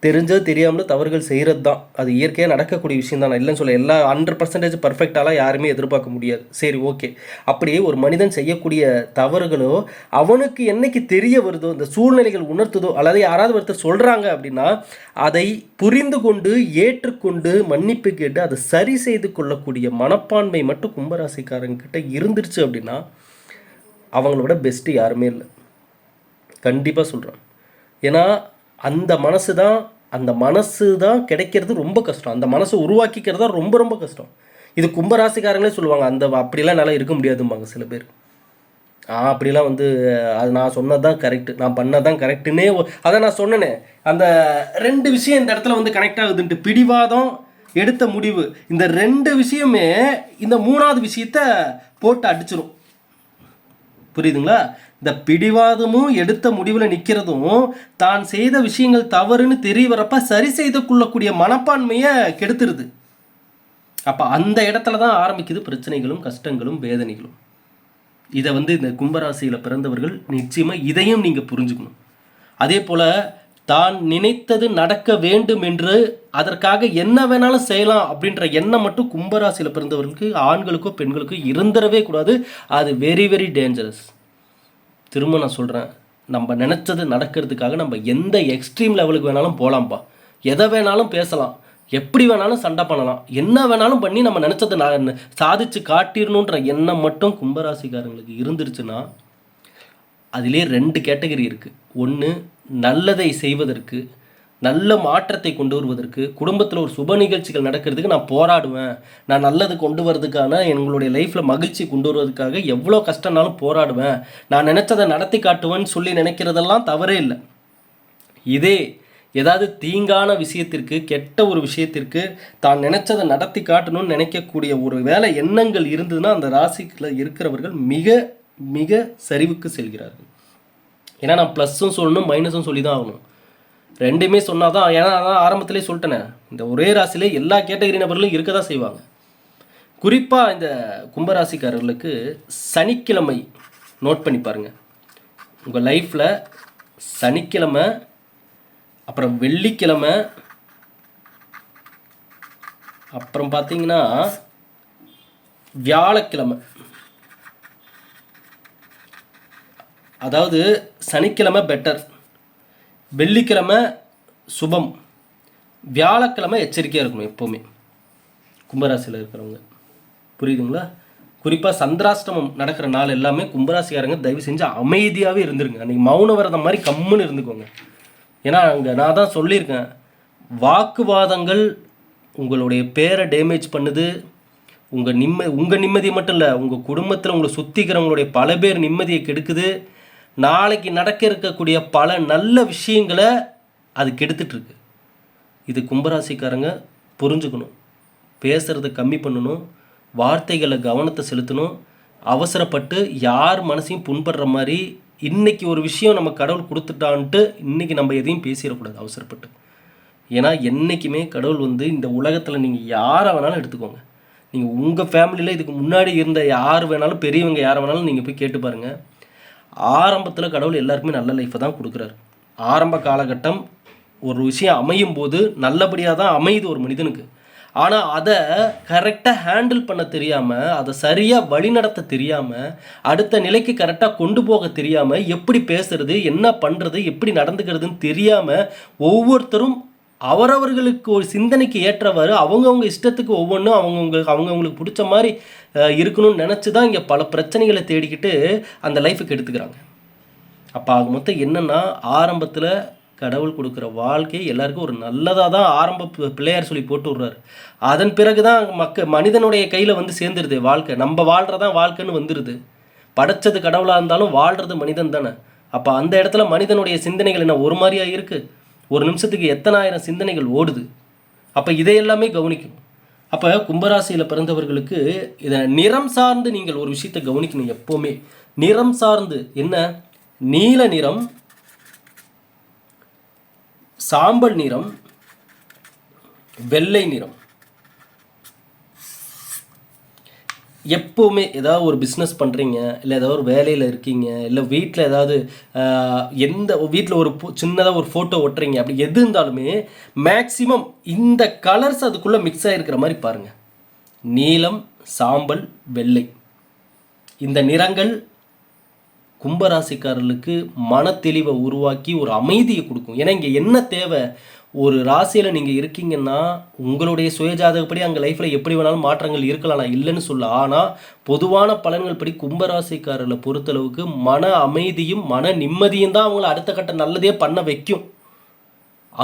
தெரிஞ்சது தெரியாமல் தவறுகள் செய்கிறது தான், அது இயற்கையாக நடக்கக்கூடிய விஷயம் தான். நான் இல்லைன்னு சொல்ல, எல்லா 100% பர்ஃபெக்டாலாம் யாருமே எதிர்பார்க்க முடியாது. சரி, ஓகே. அப்படியே ஒரு மனிதன் செய்யக்கூடிய தவறுகளோ அவனுக்கு என்னைக்கு தெரிய வருதோ, இந்த சூழ்நிலைகள் உணர்த்துதோ, அல்லது யாராவது ஒருத்தர் சொல்கிறாங்க அப்படின்னா அதை புரிந்து கொண்டு ஏற்றுக்கொண்டு மன்னிப்பு கேட்டு அதை சரி செய்து கொள்ளக்கூடிய மனப்பான்மை மட்டும் கும்பராசிக்காரங்கிட்ட இருந்துருச்சு அப்படின்னா அவங்களோட பெஸ்ட்டு யாருமே இல்லை. கண்டிப்பாக சொல்கிறேன். ஏன்னா அந்த மனசு தான் கிடைக்கிறது ரொம்ப கஷ்டம். அந்த மனசை உருவாக்கிக்கிறது தான் ரொம்ப ரொம்ப கஷ்டம். இது கும்பராசிக்காரங்களே சொல்லுவாங்க, அப்படிலாம் என்னால் இருக்க முடியாதும்பாங்க சில பேர். அப்படிலாம் வந்து அது நான் சொன்னது தான் கரெக்டு, நான் பண்ணது தான் கரெக்டுன்னே அதை நான் சொன்னேனே. அந்த 2 விஷயம் இந்த இடத்துல வந்து கனெக்ட் ஆகுதுன்ட்டு, பிடிவாதம், எடுத்த முடிவு, இந்த 2 விஷயமே இந்த 3வது விஷயத்தை போட்டு அடிச்சிடும். புரியுதுங்களா? இந்த பிடிவாதமும் எடுத்த முடிவில் நிற்கிறதும் தான் செய்த விஷயங்கள் தவறுன்னு தெரிய வரப்ப சரி செய்து கொள்ளக்கூடிய மனப்பான்மையை கெடுத்துருது. அப்போ அந்த இடத்துல தான் ஆரம்பிக்குது பிரச்சனைகளும் கஷ்டங்களும் வேதனைகளும். இதை வந்து இந்த கும்பராசியில் பிறந்தவர்கள் நிச்சயமாக இதையும் நீங்கள் புரிஞ்சுக்கணும். அதே போல் தான் நினைத்தது நடக்க வேண்டும் என்று அதற்காக என்ன வேணாலும் செய்யலாம் அப்படின்ற எண்ணம் மட்டும் கும்பராசியில் பிறந்தவர்களுக்கு ஆண்களுக்கோ பெண்களுக்கோ இருந்துடவே கூடாது. அது வெரி வெரி டேஞ்சரஸ். திரும்ப நான் சொல்கிறேன், நம்ம நினச்சது நடக்கிறதுக்காக நம்ம எந்த எக்ஸ்ட்ரீம் லெவலுக்கு வேணாலும் போகலாம்ப்பா, எதை வேணாலும் பேசலாம், எப்படி வேணாலும் சண்டை பண்ணலாம், என்ன வேணாலும் பண்ணி நம்ம நினச்சதை சாதிச்சு காட்டிடணுன்ற எண்ணம் மட்டும் கும்பராசிக்காரங்களுக்கு இருந்துருச்சுன்னா அதிலே 2 கேட்டகரி இருக்குது. ஒன்று, நல்லதை செய்வதற்கு, நல்ல மாற்றத்தை கொண்டு வருவதற்கு, குடும்பத்தில் ஒரு சுப நிகழ்ச்சிகள் நடக்கிறதுக்கு நான் போராடுவேன், நான் நல்லது கொண்டு வரதுக்கான எங்களுடைய லைஃப்பில் மகிழ்ச்சி கொண்டு வருவதற்காக எவ்வளோ கஷ்டம்னாலும் போராடுவேன், நான் நினச்சதை நடத்தி காட்டுவேன்னு சொல்லி நினைக்கிறதெல்லாம் தவறே இல்லை. இதே ஏதாவது தீங்கான விஷயத்திற்கு, கெட்ட ஒரு விஷயத்திற்கு தான் நினச்சதை நடத்தி காட்டணும்னு நினைக்கக்கூடிய ஒரு வேலை எண்ணங்கள் இருந்ததுன்னா அந்த ராசியில் இருக்கிறவர்கள் மிக மிக சரிவுக்கு செல்கிறார்கள். ஏன்னா நான் ப்ளஸ்ஸும் சொல்லணும் மைனஸும் சொல்லி தான் ஆகணும். 2மே சொன்னால் தான். ஏன்னா அதான் ஆரம்பத்திலே சொல்லிட்டேனே, இந்த ஒரே ராசியிலே எல்லா கேட்டகரி நபர்களும் இருக்க தான் செய்வாங்க. குறிப்பாக இந்த கும்பராசிக்காரர்களுக்கு சனிக்கிழமை நோட் பண்ணி பாருங்கள். உங்கள் லைஃப்பில் சனிக்கிழமை, அப்புறம் வெள்ளிக்கிழமை, அப்புறம் பார்த்தீங்கன்னா வியாழக்கிழமை, அதாவது சனிக்கிழமை பெட்டர், வெள்ளிக்கிழமை சுபம், வியாழக்கிழமை எச்சரிக்கையாக இருக்கணும் எப்போவுமே கும்பராசியில் இருக்கிறவங்க. புரியுதுங்களா? குறிப்பாக சந்திராஷ்டமம் நடக்கிற நாள் எல்லாமே கும்பராசிக்காரங்க தயவு செஞ்சு அமைதியாகவே இருந்துருங்க. அன்றைக்கி மௌன விரதம் மாதிரி கம்முன்னு இருந்துக்கோங்க. ஏன்னா அங்கே நான் தான் சொல்லியிருக்கேன், வாக்குவாதங்கள் உங்களுடைய பேரை டேமேஜ் பண்ணுது. உங்கள் நிம்மதி மட்டும் இல்லை, உங்கள் குடும்பத்தில் உங்களை சுற்றிக்கிறவங்களுடைய பல பேர் நிம்மதியை கெடுக்குது. நாளைக்கு நடக்க இருக்கக்கூடிய பல நல்ல விஷயங்களை அது கெடுத்துட்ருக்கு. இது கும்பராசிக்காரங்க புரிஞ்சுக்கணும். பேசுகிறத கம்மி பண்ணணும், வார்த்தைகளை கவனத்தை செலுத்தணும். அவசரப்பட்டு யார் மனசையும் புண்படுற மாதிரி இன்றைக்கி ஒரு விஷயம் நம்ம கடவுள் கொடுத்துட்டான்ட்டு இன்றைக்கி நம்ம எதையும் பேசிடக்கூடாது அவசரப்பட்டு. ஏன்னா என்றைக்குமே கடவுள் வந்து இந்த உலகத்தில் நீங்கள் யாரை வேணாலும் எடுத்துக்கோங்க, நீங்கள் உங்கள் ஃபேமிலியில் இதுக்கு முன்னாடி இருந்த யார் வேணாலும், பெரியவங்க யார் வேணாலும் நீங்கள் போய் கேட்டு பாருங்கள். ஆரம்பத்தில் கடவுள் எல்லாருக்குமே நல்ல லைஃப்பை தான் கொடுக்குறாரு. ஆரம்ப காலகட்டம் ஒரு விஷயம் அமையும் போது நல்லபடியாக தான் அமையுது ஒரு மனிதனுக்கு. ஆனால் அதை கரெக்டாக ஹேண்டில் பண்ண தெரியாமல், அதை சரியாக வழிநடத்த தெரியாமல், அடுத்த நிலைக்கு கரெக்டாக கொண்டு போக தெரியாமல், எப்படி பேசுறது, என்ன பண்ணுறது, எப்படி நடந்துக்கிறதுன்னு தெரியாமல் ஒவ்வொருத்தரும் அவரவர்களுக்கு ஒரு சிந்தனைக்கு ஏற்றவாறு அவங்கவுங்க இஷ்டத்துக்கு ஒவ்வொன்றும் அவங்கவுங்களுக்கு பிடிச்ச மாதிரி இருக்கணும்னு நினச்சி தான் இங்கே பல பிரச்சனைகளை தேடிக்கிட்டு அந்த லைஃபுக்கு எடுத்துக்கிறாங்க. அப்போ ஆக மொத்தம் என்னென்னா, ஆரம்பத்தில் கடவுள் கொடுக்குற வாழ்க்கை எல்லாருக்கும் ஒரு நல்லதாக தான் ஆரம்ப பிள்ளையார் சொல்லி போட்டு விட்றாரு. அதன் பிறகு தான் மனிதனுடைய கையில் வந்து சேர்ந்துருது வாழ்க்கை. நம்ம வாழ்கிறதான் வாழ்க்கைன்னு வந்துடுது. படைச்சது கடவுளாக இருந்தாலும் வாழ்கிறது மனிதன் தானே. அப்போ அந்த இடத்துல மனிதனுடைய சிந்தனைகள் என்ன ஒரு மாதிரியாக இருக்குது? ஒரு நிமிஷத்துக்கு எத்தனாயிரம் சிந்தனைகள் ஓடுது. அப்போ இதையெல்லாமே கவனிக்கணும். அப்போ கும்பராசியில் பிறந்தவர்களுக்கு இதை நிறம் சார்ந்து நீங்கள் ஒரு விஷயத்தை கவனிக்கணும். எப்போவுமே நிறம் சார்ந்து என்ன, நீல நிறம், சாம்பல் நிறம், வெள்ளை நிறம். எப்போவுமே ஏதாவது ஒரு பிஸ்னஸ் பண்ணுறீங்க, இல்லை ஏதாவது ஒரு வேலையில் இருக்கீங்க, இல்லை வீட்டில் ஏதாவது எந்த வீட்டில் ஒரு சின்னதாக ஒரு ஃபோட்டோ ஒட்டுறீங்க, அப்படி எது இருந்தாலுமே மேக்சிமம் இந்த கலர்ஸ் அதுக்குள்ளே மிக்ஸ் ஆகிருக்கிற மாதிரி பாருங்கள். நீலம், சாம்பல், வெள்ளை, இந்த நிறங்கள் கும்பராசிக்காரர்களுக்கு மன தெளிவை உருவாக்கி ஒரு அமைதியை கொடுக்கும். ஏன்னா இங்கே என்ன தேவை, ஒரு ராசியில் நீங்கள் இருக்கீங்கன்னா உங்களுடைய சுயஜாதகப்படி அங்கே லைஃப்பில் எப்படி வேணாலும் மாற்றங்கள் இருக்கலாம், நான் இல்லைன்னு சொல்ல. ஆனால் பொதுவான பலன்கள் படி கும்பராசிக்காரர்களை பொறுத்தளவுக்கு மன அமைதியும் மன நிம்மதியும் தான் அவங்கள அடுத்த கட்ட நல்லதே பண்ண வைக்கும்.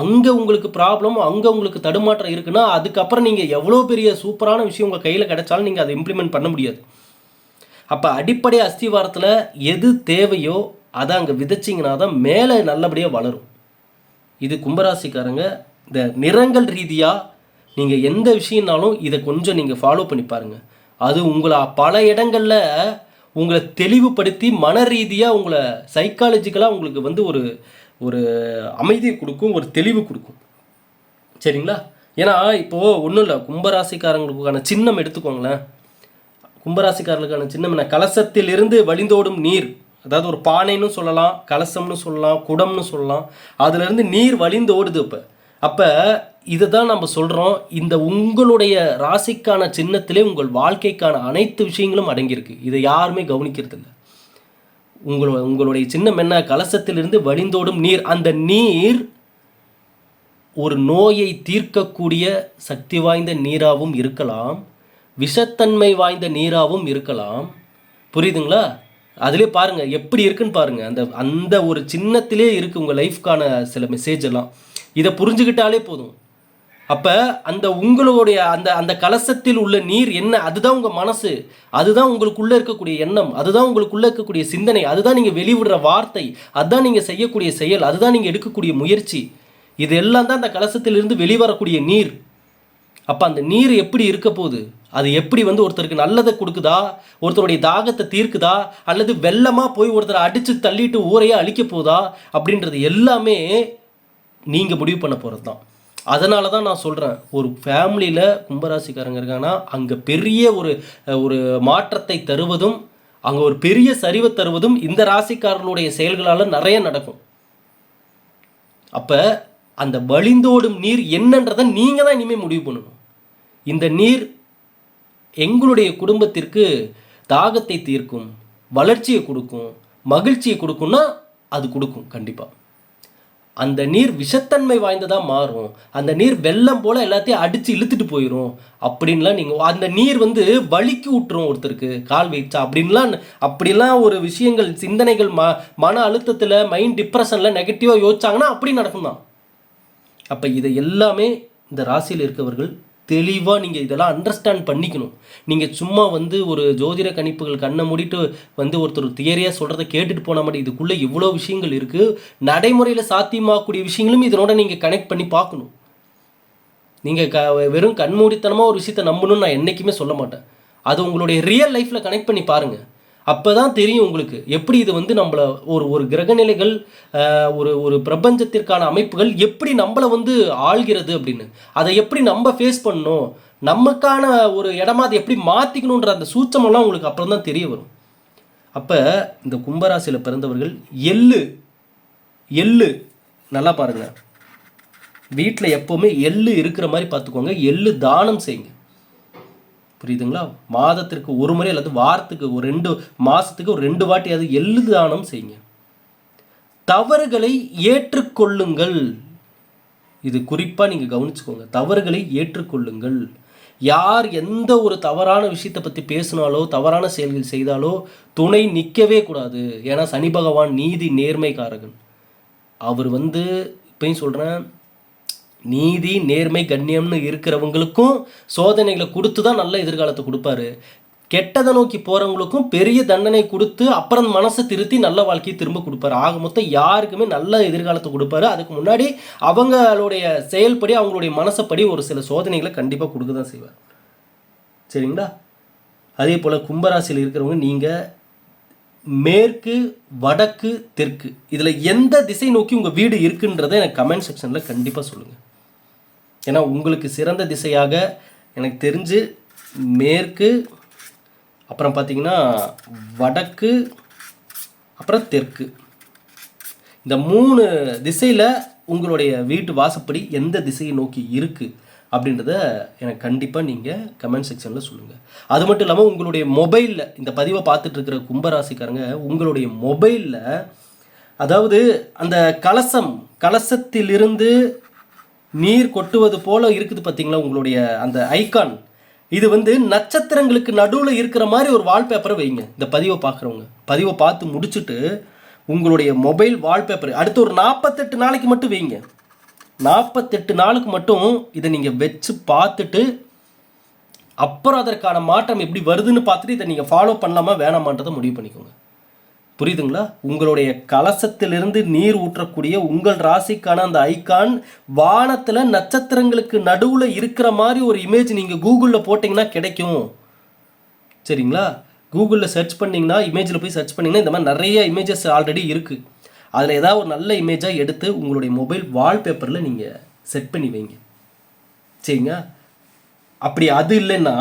அங்கே உங்களுக்கு ப்ராப்ளம், அங்கே உங்களுக்கு தடுமாற்றம் இருக்குன்னா அதுக்கப்புறம் நீங்கள் எவ்வளோ பெரிய சூப்பரான விஷயம் உங்கள் கையில் கிடைச்சாலும் நீங்கள் அதை இம்ப்ளிமெண்ட் பண்ண முடியாது. அப்போ அடிப்படை அஸ்திவாரத்தில் எது தேவையோ அதை அங்கே விதைச்சிங்கன்னா தான் மேலே நல்லபடியாக வளரும். இது கும்பராசிக்காரங்க இந்த நிறங்கள் ரீதியாக நீங்கள் எந்த விஷயம்னாலும் இதை கொஞ்சம் நீங்கள் ஃபாலோ பண்ணி பாருங்கள். அது உங்களை பல இடங்களில் உங்களை தெளிவுபடுத்தி மன ரீதியாக உங்களை சைக்காலஜிக்கலாக உங்களுக்கு வந்து ஒரு ஒரு அமைதியை கொடுக்கும், ஒரு தெளிவு கொடுக்கும். சரிங்களா? ஏன்னா இப்போது ஒன்றும் இல்லை, கும்பராசிக்காரங்களுக்கான சின்னம் எடுத்துக்கோங்களேன். கும்பராசிக்காரர்களுக்கான சின்னம் என்ன, கலசத்தில் இருந்து வழிந்தோடும் நீர். அதாவது ஒரு பானைன்னு சொல்லலாம், கலசம்னு சொல்லலாம், குடம்னு சொல்லலாம். அதுலேருந்து நீர் வழிந்து ஓடுது. அப்போ இதை தான் நம்ம சொல்கிறோம். இந்த உங்களுடைய ராசிக்கான சின்னத்திலே உங்கள் வாழ்க்கைக்கான அனைத்து விஷயங்களும் அடங்கியிருக்கு. இதை யாருமே கவனிக்கிறது இல்லை. உங்களுடைய சின்னம் என்ன, கலசத்திலிருந்து வழிந்தோடும் நீர். அந்த நீர் ஒரு நோயை தீர்க்கக்கூடிய சக்தி வாய்ந்த நீராகவும் இருக்கலாம், விஷத்தன்மை வாய்ந்த நீராகவும் இருக்கலாம். புரியுதுங்களா? அதிலே பாருங்கள் எப்படி இருக்குன்னு பாருங்கள். அந்த ஒரு சின்னத்திலே இருக்குது உங்கள் லைஃப்க்கான சில மெசேஜ் எல்லாம். இதை புரிஞ்சுக்கிட்டாலே போதும். அப்போ அந்த உங்களுடைய அந்த கலசத்தில் உள்ள நீர் என்ன, அதுதான் உங்கள் மனசு, அதுதான் உங்களுக்குள்ளே இருக்கக்கூடிய எண்ணம், அதுதான் உங்களுக்குள்ளே இருக்கக்கூடிய சிந்தனை, அதுதான் நீங்கள் வெளிவிடுற வார்த்தை, அதுதான் நீங்கள் செய்யக்கூடிய செயல், அதுதான் நீங்கள் எடுக்கக்கூடிய முயற்சி. இது எல்லாம் தான் அந்த கலசத்திலிருந்து வெளிவரக்கூடிய நீர். அப்போ அந்த நீர் எப்படி இருக்க போகுது, அது எப்படி வந்து ஒருத்தருக்கு நல்லதை கொடுக்குதா, ஒருத்தருடைய தாகத்தை தீர்க்குதா, அல்லது வெள்ளமாக போய் ஒருத்தரை அடித்து தள்ளிட்டு ஊரையே அழிக்க போதா அப்படின்றது எல்லாமே நீங்கள் முடிவு பண்ண போகிறது தான். அதனால தான் நான் சொல்கிறேன், ஒரு ஃபேமிலியில் கும்பராசிக்காரங்க இருக்காங்கன்னா அங்கே பெரிய ஒரு மாற்றத்தை தருவதும், அங்கே ஒரு பெரிய சரிவை தருவதும் இந்த ராசிக்காரர்களுடைய செயல்களால் நிறைய நடக்கும். அப்போ அந்த வழிந்தோடும் நீர் என்னன்றதை நீங்கள் தான் இனிமேல் முடிவு பண்ணணும். இந்த நீர் எங்களுடைய குடும்பத்திற்கு தாகத்தை தீர்க்கும், வளர்ச்சியை கொடுக்கும், மகிழ்ச்சியை கொடுக்கும்னா அது கொடுக்கும் கண்டிப்பாக. அந்த நீர் விஷத்தன்மை வாய்ந்ததாக மாறும், அந்த நீர் வெள்ளம் போல் எல்லாத்தையும் அடித்து இழுத்துட்டு போயிடும் அப்படின்லாம் நீங்கள், அந்த நீர் வந்து வலிக்கு விட்டுரும் ஒருத்தருக்கு கால் வைச்சா அப்படிலாம் ஒரு விஷயங்கள் சிந்தனைகள் மன அழுத்தத்தில் மைண்ட் டிப்ரெஷனில் நெகட்டிவாக யோசிச்சாங்கன்னா அப்படி நடக்கும் தான். அப்போ இதை எல்லாமே இந்த ராசியில் இருக்கவர்கள் தெளிவாக நீங்கள் இதெல்லாம் அண்டர்ஸ்டாண்ட் பண்ணிக்கணும். நீங்கள் சும்மா வந்து ஒரு ஜோதிட கணிப்புகள் கண்ணை மூடிட்டு வந்து ஒருத்தர் தியரியாக சொல்கிறத கேட்டுட்டு போனால் மட்டும் இதுக்குள்ளே இவ்வளோ விஷயங்கள் இருக்குது. நடைமுறையில் சாத்தியமாகக்கூடிய விஷயங்களும் இதனோட நீங்கள் கனெக்ட் பண்ணி பார்க்கணும். நீங்கள் வெறும் கண்மூடித்தனமாக ஒரு விஷயத்தை நம்பணும்னு நான் என்றைக்குமே சொல்ல மாட்டேன். அது உங்களுடைய ரியல் லைஃப்பில் கனெக்ட் பண்ணி பாருங்கள். அப்போ தான் தெரியும் உங்களுக்கு எப்படி இது வந்து நம்மளை ஒரு கிரகநிலைகள், ஒரு பிரபஞ்சத்திற்கான அமைப்புகள் எப்படி நம்மளை வந்து ஆள்கிறது அப்படின்னு. அதை எப்படி நம்ம ஃபேஸ் பண்ணணும், நமக்கான ஒரு இடமா அதை எப்படி மாற்றிக்கணுன்ற அந்த சூட்சமெல்லாம் உங்களுக்கு அப்புறம் தான் தெரிய வரும். அப்போ இந்த கும்பராசியில் பிறந்தவர்கள் எள்ளு நல்லா பாருங்கள், வீட்டில் எப்போவுமே எள்ளு இருக்கிற மாதிரி பார்த்துக்கோங்க. எள்ளு தானம் செய்யுங்க, புரியுதுங்களா? மாதத்திற்கு ஒரு முறை அல்லது வாரத்துக்கு ஒரு 2 மாதத்துக்கு ஒரு 2 வாட்டி அது எள்ளு தானம் செய்யுங்க. தவறுகளை ஏற்றுக்கொள்ளுங்கள், இது குறிப்பாக நீங்கள் கவனிச்சுக்கோங்க. தவறுகளை ஏற்றுக்கொள்ளுங்கள். யார் எந்த ஒரு தவறான விஷயத்தை பற்றி பேசினாலோ தவறான செயல்கள் செய்தாலோ துணை நிற்கவே கூடாது. ஏன்னா சனி பகவான் நீதி நேர்மைக்காரகன். அவர் இப்பயும் சொல்கிறேன், நீதி நேர்மை கண்ணியம்னு இருக்கிறவங்களுக்கும் சோதனைகளை கொடுத்து தான் நல்ல எதிர்காலத்தை கொடுப்பாரு. கெட்டதை நோக்கி போகிறவங்களுக்கும் பெரிய தண்டனை கொடுத்து அப்புறம் மனசை திருத்தி நல்ல வாழ்க்கையை திரும்ப கொடுப்பாரு. ஆக மொத்தம் யாருக்குமே நல்ல எதிர்காலத்தை கொடுப்பாரு. அதுக்கு முன்னாடி அவங்களுடைய செயல்படி அவங்களுடைய மனசப்படி ஒரு சில சோதனைகளை கண்டிப்பாக கொடுக்க தான் செய்வார். சரிங்களா? அதே போல் கும்பராசியில் இருக்கிறவங்க நீங்கள் மேற்கு வடக்கு தெற்கு இதில் எந்த திசை நோக்கி உங்கள் வீடு இருக்குன்றதை எனக்கு கமெண்ட் செக்ஷனில் கண்டிப்பாக சொல்லுங்கள். ஏன்னா உங்களுக்கு சிறந்த திசையாக எனக்கு தெரிஞ்சு மேற்கு, அப்புறம் பார்த்தீங்கன்னா வடக்கு, அப்புறம் தெற்கு, இந்த 3 திசையில் உங்களுடைய வீட்டு வாசப்படி எந்த திசையை நோக்கி இருக்குது அப்படின்றத எனக்கு கண்டிப்பாக நீங்கள் கமெண்ட் செக்ஷனில் சொல்லுங்கள். அது மட்டும் இல்லாமல் உங்களுடைய மொபைலில் இந்த பதிவை பார்த்துட்டு இருக்கிற கும்பராசிக்காரங்க உங்களுடைய மொபைலில், அதாவது அந்த கலசத்திலிருந்து நீர் கொட்டுவது போல் இருக்குது பார்த்தீங்களா உங்களுடைய அந்த ஐகான், இது நட்சத்திரங்களுக்கு நடுவில் இருக்கிற மாதிரி ஒரு வால்பேப்பரை வைங்க. இந்த பதிவை பார்க்குறவங்க பதிவை பார்த்து முடிச்சுட்டு உங்களுடைய மொபைல் வால்பேப்பர் அடுத்து ஒரு 48 நாளைக்கு மட்டும் வைங்க. 48 நாளுக்கு மட்டும் இதை நீங்கள் வச்சு பார்த்துட்டு அப்புறம் அதற்கான மாற்றம் எப்படி வருதுன்னு பார்த்துட்டு இதை நீங்கள் ஃபாலோ பண்ணலாமா வேணாமான்றதை முடிவு பண்ணிக்கோங்க. புரியுதுங்களா? உங்களுடைய கலசத்திலிருந்து நீர் ஊற்றக்கூடிய உங்கள் ராசிக்கான அந்த ஐகான் வானத்தில் நட்சத்திரங்களுக்கு நடுவில் இருக்கிற மாதிரி ஒரு இமேஜ் நீங்கள் கூகுளில் போட்டிங்கன்னா கிடைக்கும். சரிங்களா? கூகுளில் சர்ச் பண்ணிங்கன்னா, இமேஜில் போய் சர்ச் பண்ணிங்கன்னா இந்த மாதிரி நிறைய இமேஜஸ் ஆல்ரெடி இருக்குது. அதில் ஏதாவது ஒரு நல்ல இமேஜாக எடுத்து உங்களுடைய மொபைல் வால்பேப்பரில் நீங்கள் செட் பண்ணி வைங்க. சரிங்க? அப்படி அது இல்லைன்னா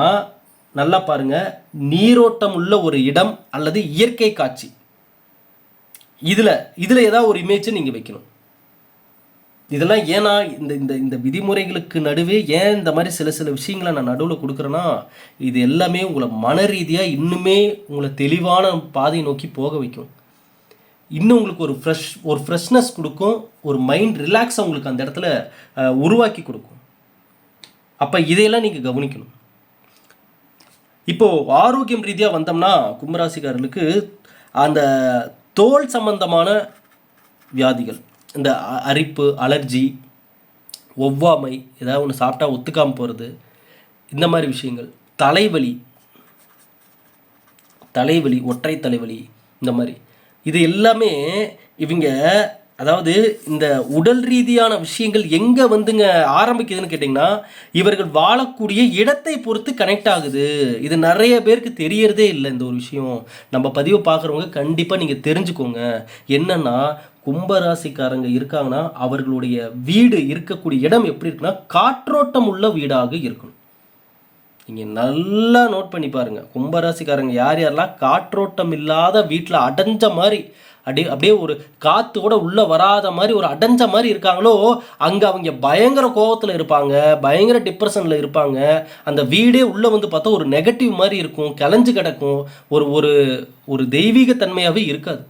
நல்லா பாருங்கள், நீரோட்டம் உள்ள ஒரு இடம் அல்லது இயற்கை காட்சி, இதில் ஏதாவது ஒரு இமேஜை நீங்கள் வைக்கணும். இதெல்லாம் ஏன்னா இந்த விதிமுறைகளுக்கு நடுவே ஏன் இந்த மாதிரி சில விஷயங்களை நான் நடுவில் கொடுக்குறேன்னா, இது எல்லாமே உங்களை மன ரீதியாக இன்னுமே உங்களை தெளிவான பாதையை நோக்கி போக வைக்கும். இன்னும் உங்களுக்கு ஒரு ஃப்ரெஷ்னஸ் கொடுக்கும், ஒரு மைண்ட் ரிலாக்ஸை உங்களுக்கு அந்த இடத்துல உருவாக்கி கொடுக்கும். அப்போ இதையெல்லாம் நீங்கள் கவனிக்கணும். இப்போது ஆரோக்கியம் ரீதியாக வந்தோம்னா கும்பராசிக்காரர்களுக்கு அந்த தோல் சம்பந்தமான வியாதிகள், இந்த அரிப்பு, அலர்ஜி, ஒவ்வாமை, ஏதாவது ஒன்று சாப்பிட்டா ஒத்துக்காமல் போகிறது, இந்த மாதிரி விஷயங்கள், தலைவலி, ஒற்றை தலைவலி, இந்த மாதிரி இது எல்லாமே இவங்க, அதாவது இந்த உடல் ரீதியான விஷயங்கள் எங்கே ஆரம்பிக்குதுன்னு கேட்டிங்கன்னா இவர்கள் வாழக்கூடிய இடத்தை பொறுத்து கனெக்ட் ஆகுது. இது நிறைய பேருக்கு தெரியறதே இல்லை. இந்த ஒரு விஷயம் நம்ம பதிவை பார்க்குறவங்க கண்டிப்பாக நீங்கள் தெரிஞ்சுக்கோங்க. என்னென்னா, கும்பராசிக்காரங்க இருக்காங்கன்னா அவர்களுடைய வீடு இருக்கக்கூடிய இடம் எப்படி இருக்குன்னா காற்றோட்டம் உள்ள வீடாக இருக்கணும். நீங்கள் நல்லா நோட் பண்ணி பாருங்கள், கும்பராசிக்காரங்க யாரெல்லாம் காற்றோட்டம் இல்லாத வீட்டில் அடைஞ்ச மாதிரி, அப்படியே ஒரு காற்று கூட உள்ளே வராத மாதிரி ஒரு அடைஞ்ச மாதிரி இருக்காங்களோ அங்கே அவங்க பயங்கர கோபத்தில் இருப்பாங்க, பயங்கர டிப்ரெஷனில் இருப்பாங்க. அந்த வீடே உள்ளே பார்த்தா ஒரு நெகட்டிவ் மாதிரி இருக்கும், கிளஞ்சு கிடக்கும், ஒரு ஒரு தெய்வீகத்தன்மையாகவே இருக்காது.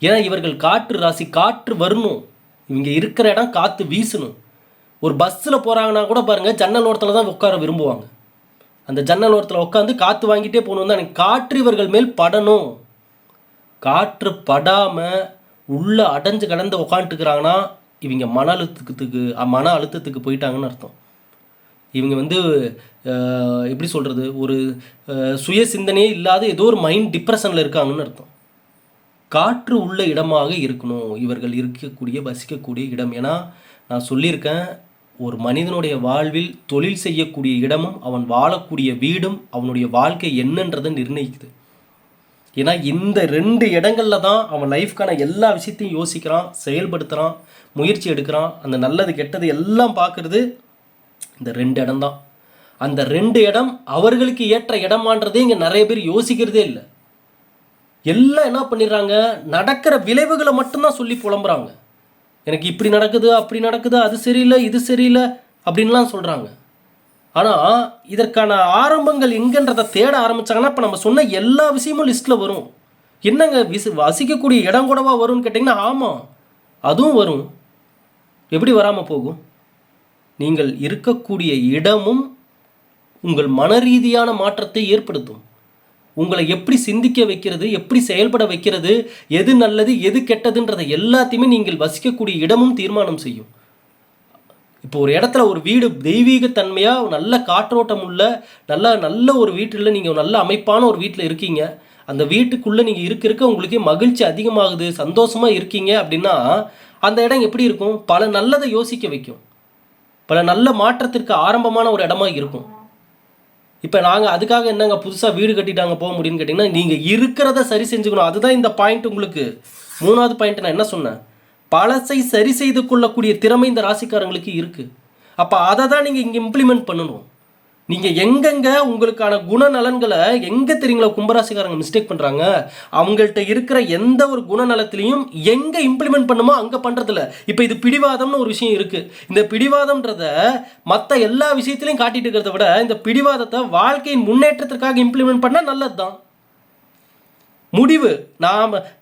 ஏன்னா இவர்கள் காற்று ராசி, காற்று வரணும், இவங்க இருக்கிற இடம் காற்று வீசணும். ஒரு பஸ்ஸில் போகிறாங்கன்னா கூட பாருங்கள், ஜன்னல் ஓரத்தில் தான் உட்கார விரும்புவாங்க. அந்த ஜன்னல் ஓரத்தில் உட்காந்து காற்று வாங்கிட்டே போகணும் தான். எனக்கு காற்று இவர்கள் மேல் படணும். காற்று படாமல் உள்ளே அடைஞ்சு கடந்து உட்காந்துட்டுக்கிறாங்கன்னா இவங்க மன அழுத்தத்துக்கு போயிட்டாங்கன்னு அர்த்தம். இவங்க எப்படி சொல்கிறது, ஒரு சுய சிந்தனையே இல்லாத ஏதோ ஒரு மைண்ட் டிப்ரெஷனில் இருக்காங்கன்னு அர்த்தம். காற்று உள்ள இடமாக இருக்கணும் இவர்கள் இருக்கக்கூடிய வசிக்கக்கூடிய இடம். ஏன்னா நான் சொல்லியிருக்கேன், ஒரு மனிதனுடைய வாழ்வில் தொழில் செய்யக்கூடிய இடமும் அவன் வாழக்கூடிய வீடும் அவனுடைய வாழ்க்கை என்னன்றதை நிர்ணயிக்குது. ஏன்னா இந்த 2 இடங்களில் தான் அவன் லைஃப்க்கான எல்லா விஷயத்தையும் யோசிக்கிறான், செயல்படுத்துகிறான், முயற்சி எடுக்கிறான். அந்த நல்லது கெட்டது எல்லாம் பார்க்குறது இந்த 2 இடம்தான். அந்த 2 இடம் அவர்களுக்கு ஏற்ற இடமான்றதே இங்கே நிறைய பேர் யோசிக்கிறதே இல்லை. எல்லாம் என்ன பண்ணிடுறாங்க, நடக்கிற விளைவுகளை மட்டும்தான் சொல்லி புலம்புறாங்க. எனக்கு இப்படி நடக்குது, அப்படி நடக்குது, அது சரியில்லை, இது சரியில்லை அப்படின்லாம் சொல்கிறாங்க. ஆனால் இதற்கான ஆரம்பங்கள் எங்கன்றதை தேட ஆரம்பித்தாங்கன்னா இப்போ நம்ம சொன்ன எல்லா விஷயமும் லிஸ்ட்டில் வரும். என்னங்க வசிக்கக்கூடிய இடம் கூடவா வரும்னு கேட்டிங்கன்னா, ஆமாம் அதுவும் வரும். எப்படி வராமல் போகும்? நீங்கள் இருக்கக்கூடிய இடமும் உங்கள் மன ரீதியான மாற்றத்தை ஏற்படுத்தும். உங்களை எப்படி சிந்திக்க வைக்கிறது, எப்படி செயல்பட வைக்கிறது, எது நல்லது எது கெட்டதுன்றதை எல்லாத்தையுமே நீங்கள் வசிக்கக்கூடிய இடமும் தீர்மானம் செய்யும். இப்போ ஒரு இடத்துல ஒரு வீடு தெய்வீகத்தன்மையாக நல்ல காற்றோட்டம் உள்ள நல்ல ஒரு வீட்டில் நீங்கள் நல்ல அமைப்பான ஒரு வீட்டில் இருக்கீங்க. அந்த வீட்டுக்குள்ளே நீங்கள் இருக்க உங்களுக்கே மகிழ்ச்சி அதிகமாகுது, சந்தோஷமாக இருக்கீங்க அப்படின்னா அந்த இடம் எப்படி இருக்கும்? பல நல்லதை யோசிக்க வைக்கும், பல நல்ல மாற்றத்திற்கு ஆரம்பமான ஒரு இடமா இருக்கும். இப்போ நாங்கள் அதுக்காக என்னங்க புதுசாக வீடு கட்டிட்டாங்க போக முடியும்னு கேட்டிங்கன்னா, நீங்கள் இருக்கிறத சரி செஞ்சுக்கணும். அதுதான் இந்த பாயிண்ட். உங்களுக்கு 3வது பாயிண்ட் நான் என்ன சொன்னேன், பழசை சரி செய்து கொள்ளக்கூடிய திறமை இந்த ராசிக்காரங்களுக்கு இருக்குது. அப்போ அதை தான் நீங்கள் இங்கே இம்ப்ளிமெண்ட் பண்ணணும். நீங்கள் எங்கெங்கே உங்களுக்கான குணநலன்களை எங்கே தெரியுங்களா கும்பராசிக்காரங்க மிஸ்டேக் பண்ணுறாங்க, அவங்கள்ட்ட இருக்கிற எந்த ஒரு குணநலத்திலையும் எங்கே இம்ப்ளிமெண்ட் பண்ணுமோ அங்கே பண்ணுறதில்ல. இப்போ இது பிடிவாதம்னு ஒரு விஷயம் இருக்குது. இந்த பிடிவாதம்ன்றத மற்ற எல்லா விஷயத்திலையும் காட்டிட்டு இருக்கிறத விட இந்த பிடிவாதத்தை வாழ்க்கையின் முன்னேற்றத்திற்காக இம்ப்ளிமெண்ட் பண்ணால் நல்லது தான். முடிவு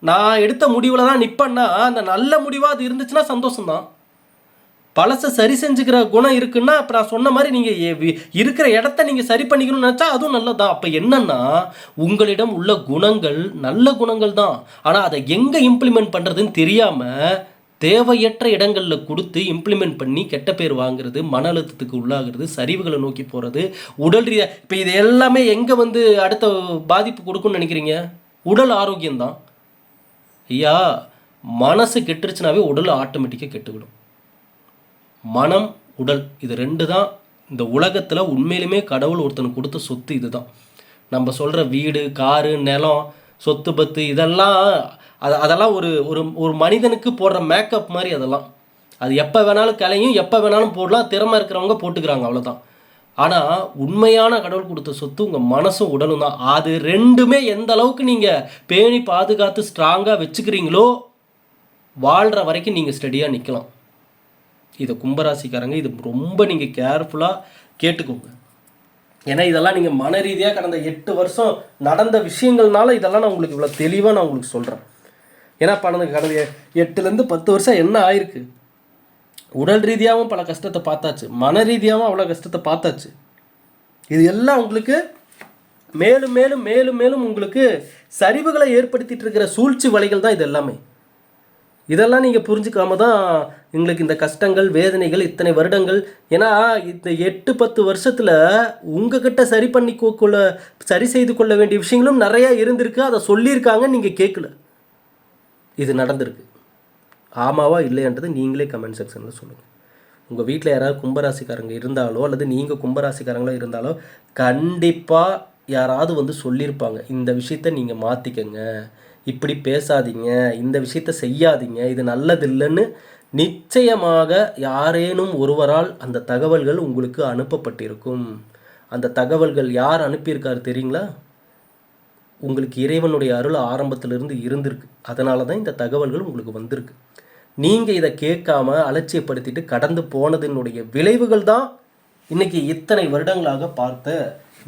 நான் எடுத்த முடிவில் தான் நிற்பேன்னா அந்த நல்ல முடிவாக அது இருந்துச்சுன்னா சந்தோஷம்தான். பழசை சரி செஞ்சுக்கிற குணம் இருக்குன்னா இப்போ நான் சொன்ன மாதிரி நீங்கள் இருக்கிற இடத்த நீங்கள் சரி பண்ணிக்கணும்னு நினச்சா அதுவும் நல்லதான். அப்போ என்னன்னா உங்களிடம் உள்ள குணங்கள் நல்ல குணங்கள் தான், ஆனால் அதை எங்கே இம்ப்ளிமெண்ட் பண்ணுறதுன்னு தெரியாமல் தேவையற்ற இடங்களில் கொடுத்து இம்ப்ளிமெண்ட் பண்ணி கெட்ட பேர் வாங்குறது, மன அழுத்தத்துக்கு உள்ளாகிறது, சரிவுகளை நோக்கி போகிறது, உடல் ரீதியாக. இப்போ இது எல்லாமே எங்கே அடுத்த பாதிப்பு கொடுக்குன்னு நினைக்கிறீங்க? உடல் ஆரோக்கியம்தான் ஐயா. மனசு கெட்டுருச்சுனாவே உடல் ஆட்டோமேட்டிக்காக கெட்டுவிடும். மனம் உடல் இது 2 தான் இந்த உலகத்தில் உண்மையிலுமே கடவுள் ஒருத்தனுக்கு கொடுத்த சொத்து. இதுதான் நம்ம சொல்கிற வீடு, காரு, நிலம், சொத்து பத்து இதெல்லாம் அதெல்லாம் ஒரு ஒரு மனிதனுக்கு போடுற மேக்கப் மாதிரி. அதெல்லாம் அது எப்போ வேணாலும் கலையும், எப்போ வேணாலும் போடலாம், திறமை இருக்கிறவங்க போட்டுக்கிறாங்க, அவ்வளோதான். ஆனால் உண்மையான கடவுள் கொடுத்த சொத்து உங்கள் மனசும் உடலும் தான். அது 2மே எந்த அளவுக்கு நீங்கள் பேணி பாதுகாத்து ஸ்ட்ராங்காக வச்சுக்கிறீங்களோ வாழ்கிற வரைக்கும் நீங்கள் ஸ்டடியாக நிற்கலாம். இதை கும்பராசிக்காரங்க இது ரொம்ப நீங்கள் கேர்ஃபுல்லாக கேட்டுக்கோங்க. ஏன்னா இதெல்லாம் நீங்கள் மன ரீதியாக கடந்த 8 வருஷம் நடந்த விஷயங்கள்னால இதெல்லாம் நான் உங்களுக்கு இவ்வளோ தெளிவாக நான் உங்களுக்கு சொல்கிறேன். ஏன்னா கடந்த 8லேருந்து 10 வருஷம் என்ன ஆயிருக்கு, உடல் ரீதியாகவும் பல கஷ்டத்தை பார்த்தாச்சு, மன ரீதியாகவும் அவ்வளோ கஷ்டத்தை பார்த்தாச்சு. இது எல்லாம் உங்களுக்கு மேலும் மேலும் மேலும் மேலும் உங்களுக்கு சரிவுகளை ஏற்படுத்திட்டு இருக்கிற சூழ்ச்சி வலைகள் தான் இது எல்லாமே. இதெல்லாம் நீங்கள் புரிஞ்சுக்காம தான் உங்களுக்கு இந்த கஷ்டங்கள், வேதனைகள், இத்தனை வருடங்கள். ஏன்னா இந்த 8-10 வருஷத்தில் உங்ககிட்ட சரி செய்து கொள்ள வேண்டிய விஷயங்களும் நிறையா இருந்திருக்கு. அதை சொல்லியிருக்காங்க, நீங்கள் கேட்கல. இது நடந்திருக்கு. ஆமாவா இல்லைன்றது நீங்களே கமெண்ட் செக்ஷனில் சொல்லுங்கள். உங்கள் வீட்டில் யாராவது கும்பராசிக்காரங்க இருந்தாலோ அல்லது நீங்கள் கும்பராசிக்காரங்களோ இருந்தாலோ கண்டிப்பாக யாராவது சொல்லியிருப்பாங்க, இந்த விஷயத்த நீங்கள் மாற்றிக்கங்க, இப்படி பேசாதீங்க, இந்த விஷயத்த செய்யாதீங்க, இது நல்லதில்லைன்னு. நிச்சயமாக யாரேனும் ஒருவரால் அந்த தகவல்கள் உங்களுக்கு அனுப்பப்பட்டிருக்கும். அந்த தகவல்கள் யார் அனுப்பியிருக்காரு தெரியுங்களா? உங்களுக்கு இறைவனுடைய அருள் ஆரம்பத்திலிருந்து இருந்திருக்கு. அதனால தான் இந்த தகவல்கள் உங்களுக்கு வந்திருக்கு. நீங்கள் இதை கேட்காம அலட்சியப்படுத்திட்டு கடந்து போனதினுடைய விளைவுகள் தான் இன்றைக்கி இத்தனை வருடங்களாக பார்த்த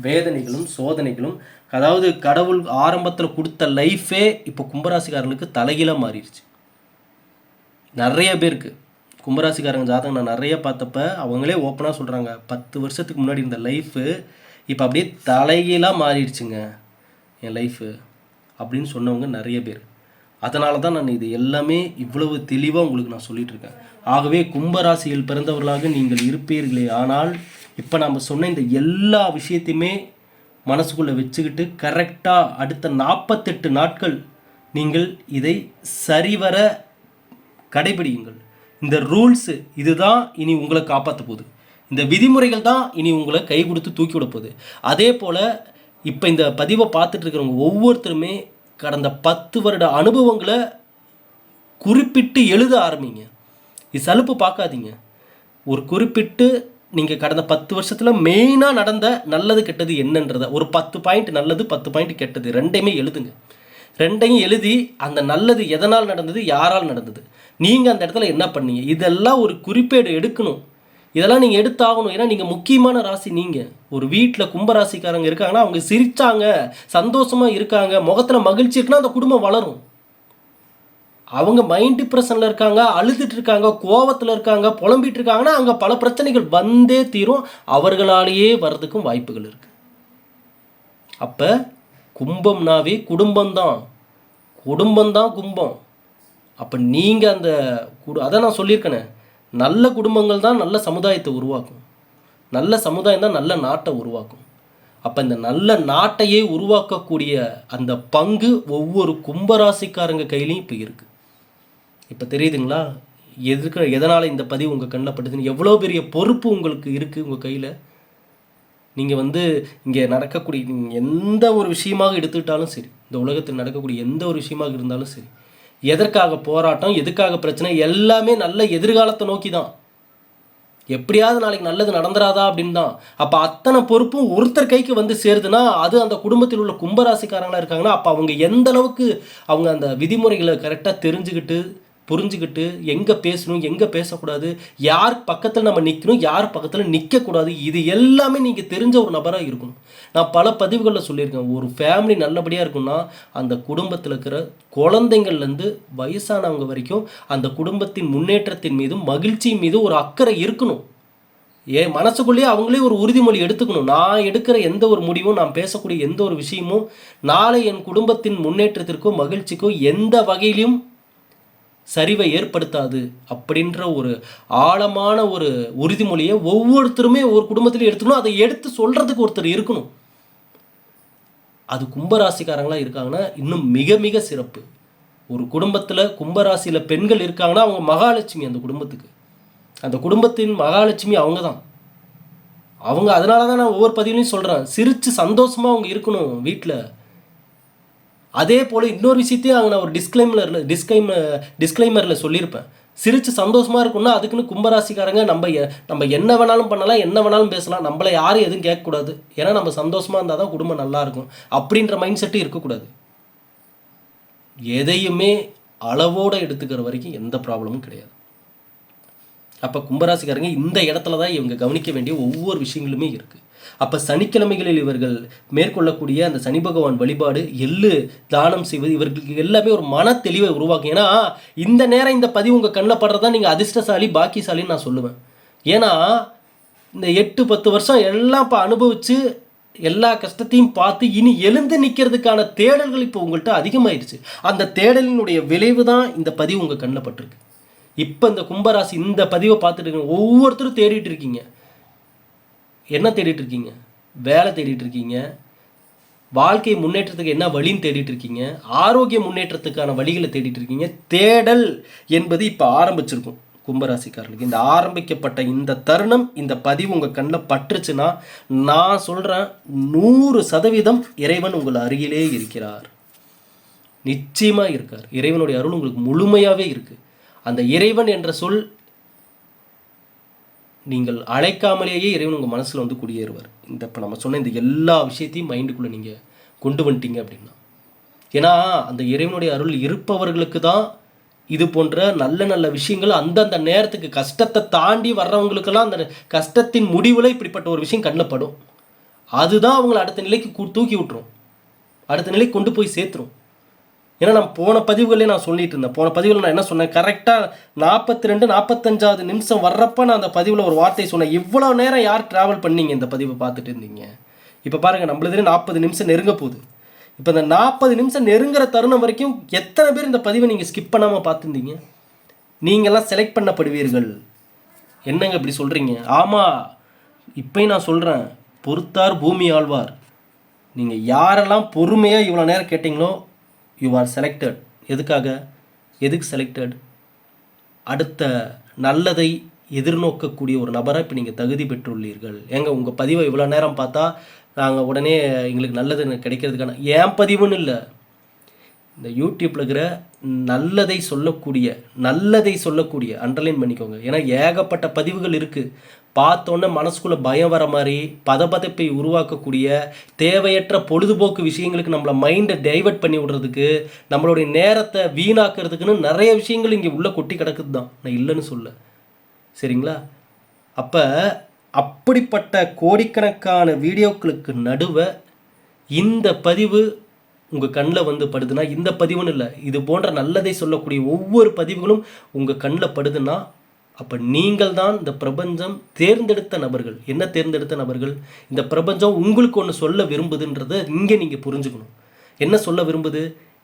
வேதனைகளும் சோதனைகளும். அதாவது கடவுள் ஆரம்பத்தில் கொடுத்த லைஃபே இப்போ கும்பராசிக்காரங்களுக்கு தலைகீழாக மாறிடுச்சு. நிறைய பேருக்கு கும்பராசிக்காரங்க ஜாதகம் நான் நிறைய பார்த்தப்ப அவங்களே ஓப்பனாக சொல்கிறாங்க, 10 வருஷத்துக்கு முன்னாடி இந்த லைஃபு இப்போ அப்படியே தலைகீழாக மாறிடுச்சுங்க என் லைஃபு அப்படின்னு சொன்னவங்க நிறைய பேர். அதனால தான் நான் இது எல்லாமே இவ்வளவு தெளிவாக உங்களுக்கு நான் சொல்லிகிட்டு இருக்கேன். ஆகவே கும்பராசியில் பிறந்தவர்களாக நீங்கள் இருப்பீர்களே, ஆனால் இப்போ நம்ம சொன்ன இந்த எல்லா விஷயத்தையுமே மனசுக்குள்ளே வச்சுக்கிட்டு கரெக்டாக அடுத்த 48 நாட்கள் நீங்கள் இதை சரிவர கடைபிடியுங்கள். இந்த ரூல்ஸு இதுதான் இனி உங்களை காப்பாற்ற போகுது. இந்த விதிமுறைகள் தான் இனி உங்களை கை கொடுத்து தூக்கி விட போகுது. அதே போல் இப்போ இந்த பதிவை பார்த்துட்டு இருக்கிறவங்க ஒவ்வொருத்தருமே கடந்த 10 வருட அனுபவங்களை குறிப்பிட்டு எழுத ஆரம்பிங்க. இது சலுப்பு பார்க்காதீங்க. ஒரு குறிப்பிட்டு நீங்கள் கடந்த 10 வருஷத்தில் மெயினாக நடந்த நல்லது கெட்டது என்னன்றதை ஒரு 10 பாயிண்ட் நல்லது 10 பாயிண்ட் கெட்டது ரெண்டையுமே எழுதுங்க. ரெண்டையும் எழுதி அந்த நல்லது எதனால் நடந்தது, யாரால் நடந்தது, நீங்கள் அந்த இடத்துல என்ன பண்ணீங்க, இதெல்லாம் ஒரு குறிப்பேடு எடுக்கணும். இதெல்லாம் நீங்கள் எடுத்தாகணும். ஏன்னா நீங்கள் முக்கியமான ராசி. நீங்கள் ஒரு வீட்டில் கும்பராசிக்காரங்க இருக்காங்கன்னா அவங்க சிரித்தாங்க, சந்தோஷமாக இருக்காங்க, முகத்தில் மகிழ்ச்சி இருக்குன்னா அந்த குடும்பம் வளரும். அவங்க மைண்ட் டிப்ரெஷனில் இருக்காங்க, அழுதுட்டு இருக்காங்க, கோவத்தில் இருக்காங்க, புலம்பிட்டு இருக்காங்கன்னா அங்கே பல பிரச்சனைகள் வந்தே தீரும். அவர்களாலேயே வர்றதுக்கும் வாய்ப்புகள் இருக்குது. அப்போ கும்பம்னாவே குடும்பம்தான், குடும்பம்தான் கும்பம். அப்போ நீங்கள் அந்த அதான் நான் சொல்லியிருக்கேனே, நல்ல குடும்பங்கள் தான் நல்ல சமுதாயத்தை உருவாக்கும், நல்ல சமுதாயம் தான் நல்ல நாட்டை உருவாக்கும். அப்போ இந்த நல்ல நாட்டையே உருவாக்கக்கூடிய அந்த பங்கு ஒவ்வொரு கும்பராசிக்காரங்க கையிலையும் இப்போ இருக்குது. இப்போ தெரியுதுங்களா எதனால் இந்த பதிவு உங்கள் கண்ணில் பட்டுதுன்னு? எவ்வளோ பெரிய பொறுப்பு உங்களுக்கு இருக்குது உங்கள் கையில். நீங்கள் இங்கே நடக்கக்கூடிய எந்த ஒரு விஷயமாக எடுத்துக்கிட்டாலும் சரி, இந்த உலகத்தில் நடக்கக்கூடிய எந்த ஒரு விஷயமாக இருந்தாலும் சரி, எதற்காக போராட்டம், எதுக்காக பிரச்சனை, எல்லாமே நல்ல எதிர்காலத்தை நோக்கி தான். எப்படியாவது நாளைக்கு நல்லது நடந்துராதா அப்படின்னு தான். அப்போ அத்தனை பொறுப்பும் ஒருத்தர் கைக்கு சேருதுன்னா அது அந்த குடும்பத்தில் உள்ள கும்பராசிக்காரங்களாக இருக்காங்கன்னா அப்போ அவங்க எந்த அளவுக்கு அவங்க அந்த விதிமுறைகளை கரெக்டாக தெரிஞ்சுக்கிட்டு புரிஞ்சுக்கிட்டு எங்கே பேசணும், எங்கே பேசக்கூடாது, யார் பக்கத்தில் நம்ம நிற்கணும், யார் பக்கத்தில் நிற்கக்கூடாது, இது எல்லாமே நீங்கள் தெரிஞ்ச ஒரு நபராக இருக்கணும். நான் பல பதிவுகளில் சொல்லியிருக்கேன், ஒரு ஃபேமிலி நல்லபடியாக இருக்குன்னா அந்த குடும்பத்தில் இருக்கிற குழந்தைங்கள்லேருந்து வயசானவங்க வரைக்கும் அந்த குடும்பத்தின் முன்னேற்றத்தின் மீதும் மகிழ்ச்சி மீதும் ஒரு அக்கறை இருக்கணும். ஏன் மனசுக்குள்ளேயே அவங்களே ஒரு உறுதிமொழி எடுத்துக்கணும், நான் எடுக்கிற எந்த ஒரு முடிவும், நான் பேசக்கூடிய எந்த ஒரு விஷயமும் நாளை என் குடும்பத்தின் முன்னேற்றத்திற்கோ மகிழ்ச்சிக்கோ எந்த வகையிலும் சரிவை ஏற்படுத்தாது அப்படின்ற ஒரு ஆழமான ஒரு உறுதிமொழியை ஒவ்வொருத்தருமே ஒரு குடும்பத்திலையும் எடுத்துக்கணும். அதை எடுத்து சொல்கிறதுக்கு ஒருத்தர் இருக்கணும். அது கும்பராசிக்காரங்களாக இருக்காங்கன்னா இன்னும் மிக மிக சிறப்பு. ஒரு குடும்பத்தில் கும்பராசியில் பெண்கள் இருக்காங்கன்னா அவங்க மகாலட்சுமி. அந்த குடும்பத்துக்கு அந்த குடும்பத்தின் மகாலட்சுமி அவங்க தான். அவங்க அதனால தான் நான் ஒவ்வொரு பதிவுலையும் சொல்கிறேன், சிரித்து சந்தோஷமாக அவங்க இருக்கணும் வீட்டில். அதே போல் இன்னொரு விஷயத்தையும் அங்கே நான் ஒரு டிஸ்க்ளைமரில் சொல்லியிருப்பேன், சிரித்து சந்தோஷமாக இருக்குன்னா அதுக்குன்னு கும்பராசிக்காரங்க நம்ம என்ன வேணாலும் பண்ணலாம், என்ன வேணாலும் பேசலாம், நம்மளை யாரும் எதுவும் கேட்கக்கூடாது, ஏன்னா நம்ம சந்தோஷமாக இருந்தால் தான் குடும்பம் நல்லாயிருக்கும் அப்படின்ற மைண்ட் செட்டு இருக்கக்கூடாது. எதையுமே அளவோடு எடுத்துக்கிற வரைக்கும் எந்த ப்ராப்ளமும் கிடையாது. அப்போ கும்பராசிக்காரங்க இந்த இடத்துல தான் இவங்க கவனிக்க வேண்டிய ஒவ்வொரு விஷயங்களுமே இருக்குது. அப்போ சனிக்கிழமைகளில் இவர்கள் மேற்கொள்ளக்கூடிய அந்த சனி பகவான் வழிபாடு, எள்ளு தானம் செய்வது இவர்களுக்கு எல்லாமே ஒரு மன தெளிவை உருவாக்கும். ஏன்னா இந்த நேரம் இந்த பதிவு உங்கள் கண்ணில் படுறதா நீங்கள் அதிர்ஷ்டசாலி பாக்கியசாலின்னு நான் சொல்லுவேன். ஏன்னா இந்த 8-10 வருஷம் எல்லாம் இப்போ அனுபவித்து எல்லா கஷ்டத்தையும் பார்த்து இனி எழுந்து நிற்கிறதுக்கான தேடல்கள் இப்போ உங்கள்கிட்ட அதிகமாகிடுச்சு. அந்த தேடலினுடைய விளைவு தான் இந்த பதிவு உங்கள் கண்ணில் பட்டிருக்கு. இப்போ இந்த கும்பராசி இந்த பதிவை பார்த்துட்டு இருக்கீங்க, ஒவ்வொருத்தரும் தேடிட்டு இருக்கீங்க. என்ன தேடிட்டு இருக்கீங்க? வேலை தேடிட்டு இருக்கீங்க, வாழ்க்கை முன்னேற்றத்துக்கு என்ன வழின்னு தேடிட்டு இருக்கீங்க, ஆரோக்கிய முன்னேற்றத்துக்கான வழிகளை தேடிட்டு இருக்கீங்க. தேடல் என்பது இப்போ ஆரம்பிச்சிருக்கும் கும்பராசிக்காரர்களுக்கு. இந்த ஆரம்பிக்கப்பட்ட இந்த தருணம் இந்த பதிவு உங்கள் கண்ணில் பட்டுருச்சுன்னா நான் சொல்கிறேன், 100% இறைவன் உங்கள் அருகிலே இருக்கிறார். நிச்சயமாக இருக்கார். இறைவனுடைய அருள் உங்களுக்கு முழுமையாகவே இருக்குது. அந்த இறைவன் என்ற சொல் நீங்கள் அழைக்காமலேயே இறைவன் உங்கள் மனசில் குடியேறுவார். இப்போ நம்ம சொன்ன இந்த எல்லா விஷயத்தையும் மைண்டுக்குள்ளே நீங்கள் கொண்டு வந்துட்டீங்க அப்படின்னா, ஏன்னா அந்த இறைவனுடைய அருள் இருப்பவர்களுக்கு தான் இது போன்ற நல்ல நல்ல விஷயங்கள் அந்தந்த நேரத்துக்கு கஷ்டத்தை தாண்டி வர்றவங்களுக்கெல்லாம் அந்த கஷ்டத்தின் முடிவில் இப்படிப்பட்ட ஒரு விஷயம் கண்ணப்படும். அதுதான் அவங்களை அடுத்த நிலைக்கு தூக்கி விட்டுரும், அடுத்த நிலைக்கு கொண்டு போய் சேர்த்துரும். ஏன்னா நான் போன பதிவுகளே நான் சொல்லிட்டு இருந்தேன். போன பதிவில் நான் என்ன சொன்னேன், கரெக்டாக 42-45 நிமிஷம் வர்றப்ப நான் அந்த பதிவில் ஒரு வார்த்தை சொன்னேன், இவ்வளோ நேரம் யார் ட்ராவல் பண்ணீங்க இந்த பதிவை பார்த்துட்டு இருந்தீங்க. இப்போ பாருங்கள், நம்மளதுலேயே 40 நிமிஷம் நெருங்க போகுது. இப்போ இந்த 40 நிமிஷம் நெருங்குற தருணம் வரைக்கும் எத்தனை பேர் இந்த பதிவை நீங்கள் ஸ்கிப் பண்ணாமல் பார்த்துருந்தீங்க? நீங்கள்லாம் செலக்ட் பண்ணப்படுவீர்கள். என்னங்க இப்படி சொல்கிறீங்க? ஆமாம், இப்போயும் நான் சொல்கிறேன், பொறுத்தார் பூமி ஆழ்வார். நீங்கள் யாரெல்லாம் பொறுமையாக இவ்வளோ நேரம் கேட்டிங்களோ யூ ஆர் செலக்டட். எதுக்கு செலக்டட்? அடுத்த நல்லதை எதிர்நோக்கக்கூடிய ஒரு நபராக இப்போ நீங்கள் தகுதி பெற்றுள்ளீர்கள். ஏங்க உங்கள் பதிவை இவ்வளோ நேரம் பார்த்தா நாங்கள் உடனே எங்களுக்கு நல்லது கிடைக்கிறதுக்கான என் பதிவுன்னு இல்லை, இந்த யூடியூப்பில் இருக்கிற நல்லதை சொல்லக்கூடிய அண்டர்லைன் பண்ணிக்கோங்க. ஏன்னா ஏகப்பட்ட பதிவுகள் இருக்குது. பார்த்தோன்னே மனசுக்குள்ளே பயம் வர மாதிரி பதப்பதைப்பை உருவாக்கக்கூடிய தேவையற்ற பொழுதுபோக்கு விஷயங்களுக்கு நம்மளை மைண்டை டைவர்ட் பண்ணி விடுறதுக்கு, நம்மளுடைய நேரத்தை வீணாக்கிறதுக்குன்னு நிறைய விஷயங்கள் இங்கே உள்ளே கொட்டி கிடக்குது தான், நான் இல்லைன்னு சொல்ல. சரிங்களா? அப்போ அப்படிப்பட்ட கோடிக்கணக்கான வீடியோக்களுக்கு நடுவே இந்த பதிவு உங்கள் கண்ணில் வந்து படுதுன்னா, இந்த பதிவுன்னு இல்லை, இது போன்ற நல்லதை சொல்லக்கூடிய ஒவ்வொரு பதிவுகளும் உங்கள் கண்ணில் படுதுன்னா, அப்போ நீங்கள் தான் இந்த பிரபஞ்சம் தேர்ந்தெடுத்த நபர்கள். என்ன தேர்ந்தெடுத்த நபர்கள்? இந்த பிரபஞ்சம் உங்களுக்கு ஒன்று சொல்ல விரும்புதுன்றதை இங்கே நீங்கள் புரிஞ்சுக்கணும். என்ன சொல்ல விரும்புது?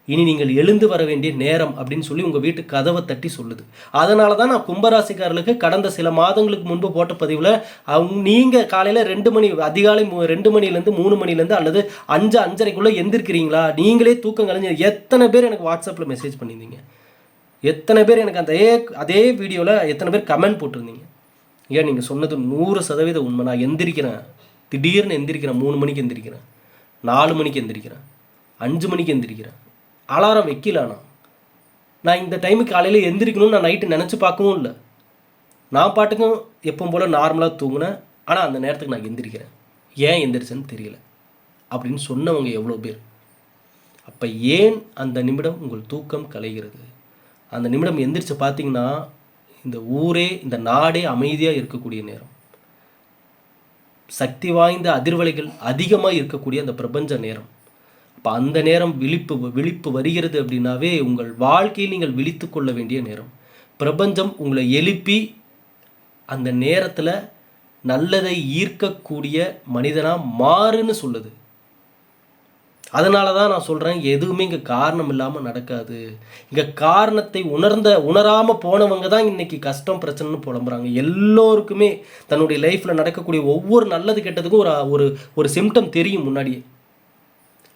இனி நீங்கள் எழுந்து வர வேண்டிய நேரம் அப்படின்னு சொல்லி உங்கள் வீட்டு கதவை தட்டி சொல்லுது. அதனால தான் நான் கும்பராசிக்காரர்களுக்கு கடந்த சில மாதங்களுக்கு முன்பு போட்ட பதிவில் நீங்கள் காலையில் 2 மணி, அதிகாலை 2 மணிலேருந்து 3 மணிலேருந்து அல்லது 5, 5:30க்குள்ளே எந்திருக்கிறீங்களா, நீங்களே தூக்கம் கலைஞ்சு எத்தனை பேர் எனக்கு வாட்ஸ்அப்பில் மெசேஜ் பண்ணியிருந்தீங்க, எத்தனை பேர் எனக்கு அதே வீடியோவில் எத்தனை பேர் கமெண்ட் போட்டிருந்தீங்க. ஏன் நீங்கள் சொன்னது 100% உண்மை. நான் எந்திரிக்கிறேன், திடீர்னு எந்திரிக்கிறேன், 3 மணிக்கு எந்திரிக்கிறேன், 4 மணிக்கு எந்திரிக்கிறேன், 5 மணிக்கு எந்திரிக்கிறேன், அலாரம் வைக்கல. நான் இந்த டைமுக்கு காலையில் எந்திரிக்கணும்னு நான் நைட்டு நினச்சி பார்க்கவும் இல்லை. நான் பாட்டுக்கும் எப்பவும் போல் நார்மலாக தூங்கினேன். ஆனால் அந்த நேரத்துக்கு நான் எந்திரிக்கிறேன். ஏன் எந்திரிச்சேன்னு தெரியல அப்படின்னு சொன்னவங்க எவ்வளோ பேர்? அப்போ ஏன் அந்த நிமிடம் உங்கள் தூக்கம் கலைகிறது? அந்த நிமிடம் எந்திரிச்சு பார்த்தீங்கன்னா இந்த ஊரே, இந்த நாடே அமைதியாக இருக்கக்கூடிய நேரம், சக்தி வாய்ந்த அதிர்வலைகள் அதிகமாக இருக்கக்கூடிய அந்த பிரபஞ்ச நேரம். அப்போ அந்த நேரம் விழிப்பு வருகிறது அப்படின்னாவே உங்கள் வாழ்க்கையில் நீங்கள் விழித்து கொள்ள வேண்டிய நேரம். பிரபஞ்சம் உங்களை எழுப்பி அந்த நேரத்தில் நல்லதை ஈர்க்கக்கூடிய மனிதனாக மாறுன்னு சொல்லுது. அதனால தான் நான் சொல்கிறேன், எதுவுமே இங்கே காரணம் இல்லாமல் நடக்காது. இங்கே காரணத்தை உணராமல் போனவங்க தான் இன்றைக்கி கஷ்டம் பிரச்சனைன்னு புலம்புறாங்க. எல்லோருக்குமே தன்னுடைய லைஃப்பில் நடக்கக்கூடிய ஒவ்வொரு நல்லது கெட்டதுக்கும் ஒரு சிம்டம் தெரியும் முன்னாடியே.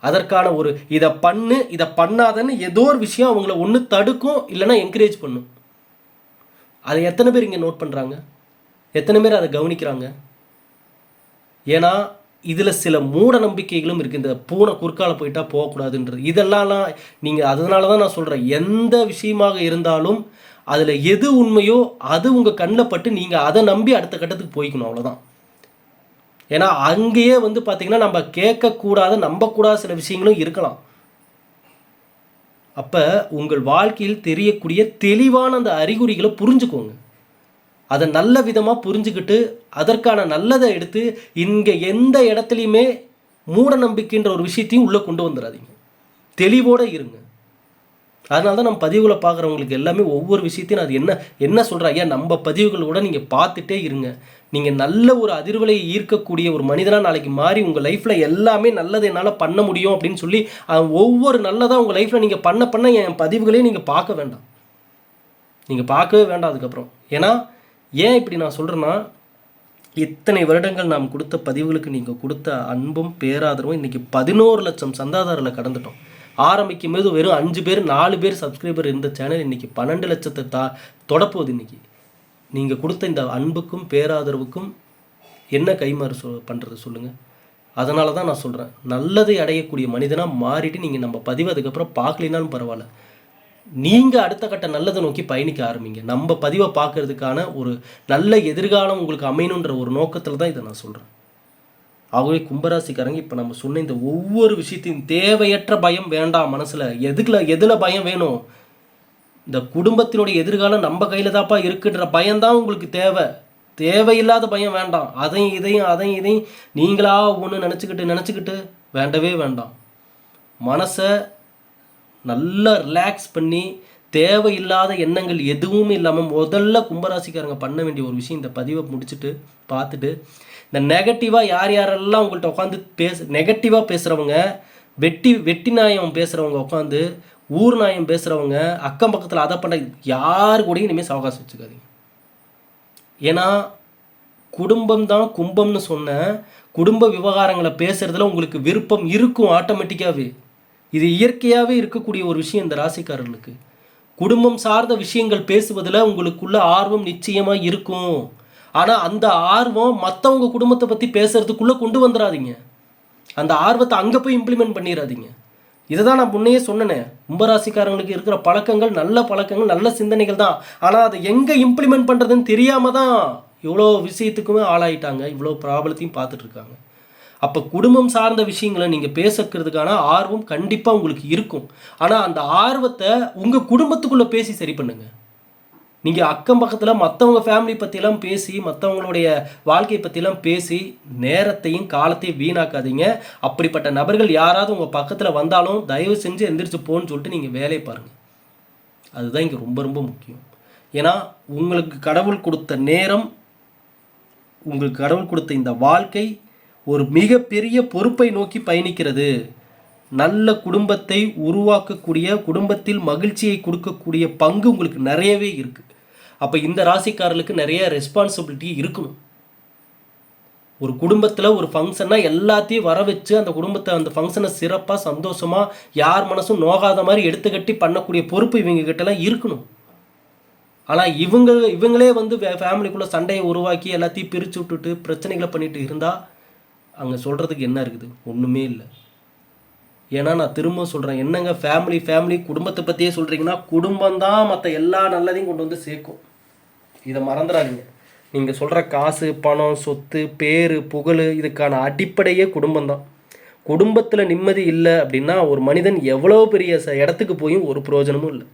அதற்கான இதை பண்ணு, இதை பண்ணாதன்னு ஏதோ ஒரு விஷயம் அவங்கள ஒன்று தடுக்கும், இல்லைன்னா என்கரேஜ் பண்ணும். அதை எத்தனை பேர் இங்கே நோட் பண்ணுறாங்க? எத்தனை பேர் அதை கவனிக்கிறாங்க? ஏன்னா இதில் சில மூட நம்பிக்கைகளும் இருக்குது. இந்த பூனை குறுக்கால போயிட்டா போகக்கூடாதுன்றது, இதெல்லாம் நீங்கள், அதனால தான் நான் சொல்கிறேன், எந்த விஷயமாக இருந்தாலும் அதில் எது உண்மையோ அது உங்கள் கண்ணில் பட்டு நீங்கள் அதை நம்பி அடுத்த கட்டத்துக்கு போய்க்கணும், அவ்வளோதான். ஏன்னா அங்கேயே பார்த்திங்கன்னா நம்ம கேட்கக்கூடாத, நம்பக்கூடாத சில விஷயங்களும் இருக்கலாம். அப்போ உங்கள் வாழ்க்கையில் தெரியக்கூடிய தெளிவான அந்த அறிகுறிகளை புரிஞ்சுக்கோங்க. அதை நல்ல விதமாக புரிஞ்சுக்கிட்டு அதற்கான நல்லதை எடுத்து இங்கே எந்த இடத்துலையுமே மூட நம்பிக்கைன்ற ஒரு விஷயத்தையும் உள்ளே கொண்டு வந்துடாதீங்க. தெளிவோடு இருங்க. அதனால தான் நம்ம பதிவுகளை பார்க்குறவங்களுக்கு எல்லாமே ஒவ்வொரு விஷயத்தையும் அது என்ன சொல்கிறாங்க, நம்ம பதிவுகளோட நீங்கள் பார்த்துட்டே இருங்க. நீங்கள் நல்ல ஒரு அதிர்வலையை ஈர்க்கக்கூடிய ஒரு மனிதனாக நாளைக்கு மாறி உங்கள் லைஃப்பில் எல்லாமே நல்லது என்னால் பண்ண முடியும் அப்படின்னு சொல்லி ஒவ்வொரு நல்லதாக உங்கள் லைஃப்பில் நீங்கள் பண்ண என் பதிவுகளையும் நீங்கள் பார்க்க வேண்டாம். நீங்கள் பார்க்கவே வேண்டாம் அதுக்கப்புறம். ஏன்னா ஏன் இப்படி நான் சொல்கிறேன்னா, இத்தனை வருடங்கள் நாம் கொடுத்த பதிவுகளுக்கு நீங்கள் கொடுத்த அன்பும் பேராதரவும் இன்றைக்கி 11 லட்சம் சந்தாதாரில் கடந்துட்டோம். ஆரம்பிக்கும் போது வெறும் 5 பேர் 4 பேர் சப்ஸ்கிரைபர் இருந்த சேனல் இன்றைக்கி 12 லட்சத்தை தொடப்போகுது. இன்றைக்கி நீங்கள் கொடுத்த இந்த அன்புக்கும் பேராதரவுக்கும் என்ன கைமாறு பண்ணுறது சொல்லுங்கள்? அதனால தான் நான் சொல்கிறேன், நல்லதை அடையக்கூடிய மனிதனாக மாறிட்டு நீங்கள் நம்ம பதிவு அதுக்கப்புறம் பார்க்கலினாலும் பரவாயில்ல, நீங்கள் அடுத்த கட்ட நல்லதை நோக்கி பயணிக்க ஆரம்பிங்க. நம்ம பதிவை பார்க்கறதுக்கான ஒரு நல்ல எதிர்காலம் உங்களுக்கு அமையணுன்ற ஒரு நோக்கத்தில் தான் இதை நான் சொல்கிறேன். ஆகவே கும்பராசிக்காரங்க, இப்போ நம்ம சொன்ன இந்த ஒவ்வொரு விஷயத்தையும் தேவையற்ற பயம் வேண்டாம். மனசில் எதில் பயம் வேணும்? இந்த குடும்பத்தினுடைய எதிர்காலம் நம்ம கையில் தாப்பா இருக்குன்ற பயம்தான் உங்களுக்கு தேவையில்லாத பயம் வேண்டாம். அதையும் இதையும் நீங்களா ஒன்று நினச்சிக்கிட்டு வேண்டவே வேண்டாம். மனசை நல்லா ரிலாக்ஸ் பண்ணி தேவையில்லாத எண்ணங்கள் எதுவுமே இல்லாமல் முதல்ல கும்பராசிக்காரங்க பண்ண வேண்டிய ஒரு விஷயம், இந்த பதிவை முடிச்சுட்டு பார்த்துட்டு இந்த நெகட்டிவாக யாரெல்லாம் உங்கள்கிட்ட உட்காந்து நெகட்டிவாக பேசுகிறவங்க, வெட்டி நாயம் பேசுகிறவங்க, உட்காந்து ஊர் நாயம் பேசுகிறவங்க, அக்கம் பக்கத்தில் அதை பண்ண யாரு கூடயும் இனிமேல் சவகாசம் வச்சுக்காதீங்க. ஏன்னா குடும்பம் தான் கும்பம்னு சொன்ன குடும்ப விவகாரங்களை பேசுகிறதுல உங்களுக்கு விருப்பம் இருக்கும் ஆட்டோமேட்டிக்காகவே. இது இயற்கையாகவே இருக்கக்கூடிய ஒரு விஷயம் இந்த ராசிக்காரர்களுக்கு. குடும்பம் சார்ந்த விஷயங்கள் பேசுவதில் உங்களுக்குள்ள ஆர்வம் நிச்சயமாக இருக்கும். ஆனால் அந்த ஆர்வம் மற்றவங்க குடும்பத்தை பற்றி பேசுகிறதுக்குள்ளே கொண்டு வந்துடாதீங்க. அந்த ஆர்வத்தை அங்கே போய் இம்ப்ளிமெண்ட் பண்ணிடாதீங்க. இதை தான் நான் முன்னையே சொன்னேன். கும்பராசிக்காரங்களுக்கு இருக்கிற பழக்கங்கள் நல்ல பழக்கங்கள், நல்ல சிந்தனைகள் தான். ஆனால் அதை எங்கே இம்ப்ளிமெண்ட் பண்ணுறதுன்னு தெரியாமல் தான் இவ்வளோ விஷயத்துக்குமே ஆளாயிட்டாங்க, இவ்வளோ ப்ராப்ளத்தையும் பார்த்துட்ருக்காங்க. அப்போ குடும்பம் சார்ந்த விஷயங்களை நீங்கள் பேசுறதுக்கான ஆர்வம் கண்டிப்பாக உங்களுக்கு இருக்கும். ஆனால் அந்த ஆர்வத்தை உங்கள் குடும்பத்துக்குள்ளே பேசி சரி பண்ணுங்கள். நீங்கள் அக்கம் பக்கத்தில் மற்றவங்க ஃபேமிலி பற்றிலாம் பேசி, மற்றவங்களுடைய வாழ்க்கை பற்றிலாம் பேசி நேரத்தையும் காலத்தையும் வீணாக்காதீங்க. அப்படிப்பட்ட நபர்கள் யாராவது உங்கள் பக்கத்தில் வந்தாலும் தயவு செஞ்சு எந்திரிச்சு போன்னு சொல்லிட்டு நீங்கள் வேலையை பாருங்கள். அதுதான் இங்கே ரொம்ப ரொம்ப முக்கியம். ஏன்னா உங்களுக்கு கடவுள் கொடுத்த நேரம், உங்களுக்கு கடவுள் கொடுத்த இந்த வாழ்க்கை ஒரு மிகப்பெரிய பொறுப்பை நோக்கி பயணிக்கிறது. நல்ல குடும்பத்தை உருவாக்கக்கூடிய, குடும்பத்தில் மகிழ்ச்சியை கொடுக்கக்கூடிய பங்கு உங்களுக்கு நிறையவே இருக்குது. அப்போ இந்த ராசிக்காரர்களுக்கு நிறைய ரெஸ்பான்சிபிலிட்டி இருக்கணும். ஒரு குடும்பத்தில் ஒரு ஃபங்க்ஷன்னா எல்லாத்தையும் வர வச்சு அந்த குடும்பத்தை, அந்த ஃபங்க்ஷனை சிறப்பாக சந்தோஷமாக யார் மனசும் நோகாத மாதிரி எடுத்துக்கட்டி பண்ணக்கூடிய பொறுப்பு இவங்க கிட்டலாம் இருக்கணும். ஆனால் இவங்களே வந்து ஃபேமிலிக்குள்ளே சண்டையை உருவாக்கி எல்லாத்தையும் பிரித்து விட்டுட்டு பிரச்சனைகளை பண்ணிட்டு இருந்தால் அங்கே சொல்கிறதுக்கு என்ன இருக்குது? ஒன்றுமே இல்லை. ஏன்னா நான் திரும்ப சொல்கிறேன், என்னங்க ஃபேமிலி குடும்பத்தை பற்றியே சொல்கிறீங்கன்னா, குடும்பம்தான் மற்ற எல்லா நல்லதையும் கொண்டு வந்து சேர்க்கும். இதை மறந்துடாதீங்க. நீங்கள் சொல்கிற காசு, பணம், சொத்து, பேர், புகழ், இதுக்கான அடிப்படையே குடும்பம்தான். குடும்பத்தில் நிம்மதி இல்லை அப்படின்னா ஒரு மனிதன் எவ்வளோ பெரிய இடத்துக்கு போயும் ஒரு பிரயோஜனமும் இல்லை.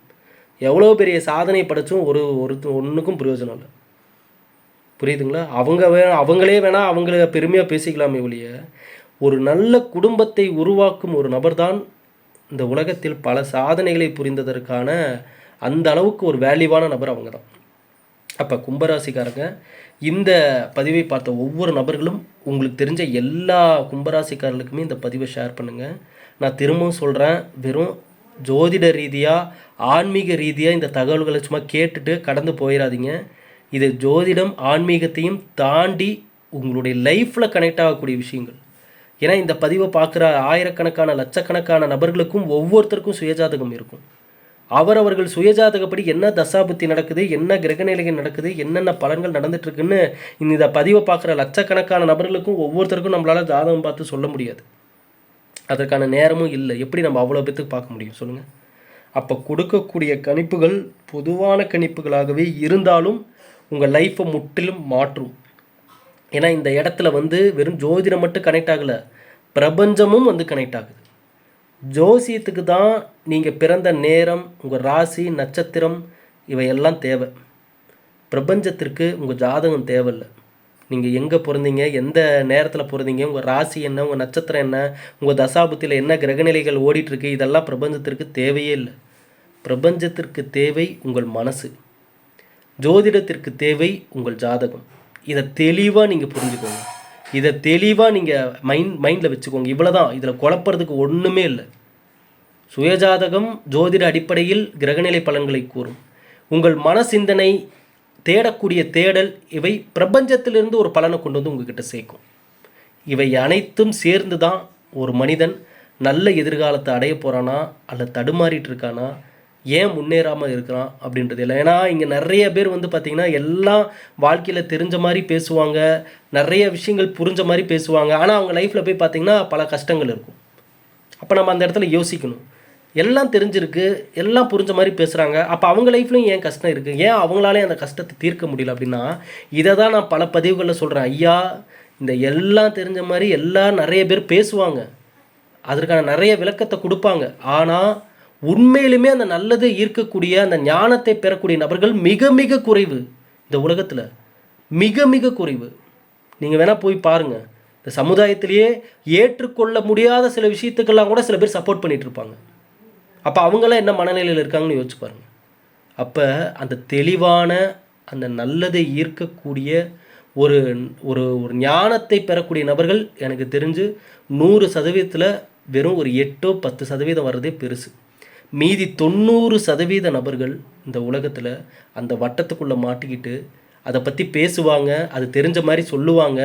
எவ்வளோ பெரிய சாதனை படைச்சும் ஒன்றுக்கும் பிரயோஜனம் இல்லை. புரியுதுங்களா? அவங்களே வேணால் அவங்கள பெருமையாக பேசிக்கலாமே ஒழிய, ஒரு நல்ல குடும்பத்தை உருவாக்கும் ஒரு நபர்தான் இந்த உலகத்தில் பல சாதனைகளை புரிந்ததற்கான அந்த அளவுக்கு ஒரு வேல்யூவான நபர் அவங்க தான். அப்போ கும்பராசிக்காரங்க, இந்த பதிவை பார்த்த ஒவ்வொரு நபர்களும் உங்களுக்கு தெரிஞ்ச எல்லா கும்பராசிக்காரர்களுக்குமே இந்த பதிவை ஷேர் பண்ணுங்கள். நான் திரும்பவும் சொல்கிறேன், வெறும் ஜோதிட ரீதியாக, ஆன்மீக ரீதியாக இந்த தகவல்களை சும்மா கேட்டுட்டு கடந்து போயிடாதீங்க. இது ஜோதிடம், ஆன்மீகத்தையும் தாண்டி உங்களுடைய லைஃப்பில் கனெக்ட் ஆகக்கூடிய விஷயங்கள். ஏன்னா இந்த பதிவை பார்க்குற ஆயிரக்கணக்கான லட்சக்கணக்கான நபர்களுக்கும் ஒவ்வொருத்தருக்கும் சுயஜாதகம் இருக்கும். அவர்கள் சுயஜாதகப்படி என்ன தசாபுத்தி நடக்குது, என்ன கிரகநிலைகள் நடக்குது, என்னென்ன பலன்கள் நடந்துட்டுருக்குன்னு இந்த பதிவை பார்க்குற லட்சக்கணக்கான நபர்களுக்கும் ஒவ்வொருத்தருக்கும் நம்மளால் ஜாதகம் பார்த்து சொல்ல முடியாது. அதற்கான நேரமும் இல்லை. எப்படி நம்ம அவ்வளோ பேத்துக்கு பார்க்க முடியும் சொல்லுங்கள்? அப்போ கொடுக்கக்கூடிய கணிப்புகள் பொதுவான கணிப்புகளாகவே இருந்தாலும் உங்கள் லைஃப்பை முற்றிலும் மாற்றும். ஏன்னா இந்த இடத்துல வந்து வெறும் ஜோதிடம் மட்டும் கனெக்ட் ஆகலை, பிரபஞ்சமும் வந்து கனெக்ட் ஆகுது. ஜோசியத்துக்கு தான் நீங்கள் பிறந்த நேரம், உங்கள் ராசி, நட்சத்திரம் இவையெல்லாம் தேவை. பிரபஞ்சத்திற்கு உங்கள் ஜாதகம் தேவையில்லை. நீங்கள் எங்கே பிறந்தீங்க, எந்த நேரத்தில் பிறந்தீங்க, உங்கள் ராசி என்ன, உங்கள் நட்சத்திரம் என்ன, உங்கள் தசாபுத்தியில் என்ன கிரகநிலைகள் ஓடிட்டுருக்கு, இதெல்லாம் பிரபஞ்சத்திற்கு தேவையே இல்லை. பிரபஞ்சத்திற்கு தேவை உங்கள் மனசு. ஜோதிடத்திற்கு தேவை உங்கள் ஜாதகம். இதை தெளிவாக நீங்கள் புரிஞ்சுக்கோங்க. இதை தெளிவாக நீங்கள் மைண்டில் வச்சுக்கோங்க. இவ்வளோ தான். இதில் குழப்பறதுக்கு ஒன்றுமே இல்லை. சுயஜாதகம் ஜோதிட அடிப்படையில் கிரகநிலை பலன்களை கூறும். உங்கள் மன சிந்தனை, தேடக்கூடிய தேடல், இவை பிரபஞ்சத்திலிருந்து ஒரு பலனை கொண்டு வந்து உங்ககிட்ட சேர்க்கும். இவை அனைத்தும் சேர்ந்து தான் ஒரு மனிதன் நல்ல எதிர்காலத்தை அடைய போகிறானா அல்ல தடுமாறிட்டு இருக்கானா, ஏன் முன்னேறாமல் இருக்கிறான் அப்படின்றது இல்லை. ஏன்னா இங்கே நிறைய பேர் வந்து பார்த்திங்கன்னா எல்லாம் வாழ்க்கையில் தெரிஞ்ச மாதிரி பேசுவாங்க, நிறைய விஷயங்கள் புரிஞ்ச மாதிரி பேசுவாங்க. ஆனால் அவங்க லைஃப்பில் போய் பார்த்திங்கன்னா பல கஷ்டங்கள் இருக்கும். அப்போ நம்ம அந்த இடத்துல யோசிக்கணும். எல்லாம் தெரிஞ்சிருக்கு, எல்லாம் புரிஞ்ச மாதிரி பேசுகிறாங்க, அப்போ அவங்க லைஃப்லையும் ஏன் கஷ்டம் இருக்குது, ஏன் அவங்களாலே அந்த கஷ்டத்தை தீர்க்க முடியல அப்படின்னா, இதை தான் நான் பல பதிவுகளில் சொல்கிறேன். ஐயா, இந்த எல்லாம் தெரிஞ்ச மாதிரி எல்லாம் நிறைய பேர் பேசுவாங்க, அதற்கான நிறைய விளக்கத்தை கொடுப்பாங்க. ஆனால் உண்மையிலுமே அந்த நல்லதை ஈர்க்கக்கூடிய, அந்த ஞானத்தை பெறக்கூடிய நபர்கள் மிக மிக குறைவு. இந்த உலகத்தில் மிக மிக குறைவு. நீங்கள் வேணால் போய் பாருங்கள். இந்த சமுதாயத்திலேயே ஏற்றுக்கொள்ள முடியாத சில விஷயத்துக்கெல்லாம் கூட சில பேர் சப்போர்ட் பண்ணிகிட்டு இருப்பாங்க. அப்போ அவங்களாம் என்ன மனநிலையில் இருக்காங்கன்னு யோசிச்சு பாருங்கள். அப்போ அந்த தெளிவான, அந்த நல்லதை ஈர்க்கக்கூடிய ஒரு ஒரு ஒரு ஞானத்தை பெறக்கூடிய நபர்கள் எனக்கு தெரிஞ்சு 100% வெறும் ஒரு 8-10% வர்றதே பெருசு. மீதி 90% நபர்கள் இந்த உலகத்தில் அந்த வட்டத்துக்குள்ளே மாட்டிக்கிட்டு அதை பற்றி பேசுவாங்க, அது தெரிஞ்ச மாதிரி சொல்லுவாங்க.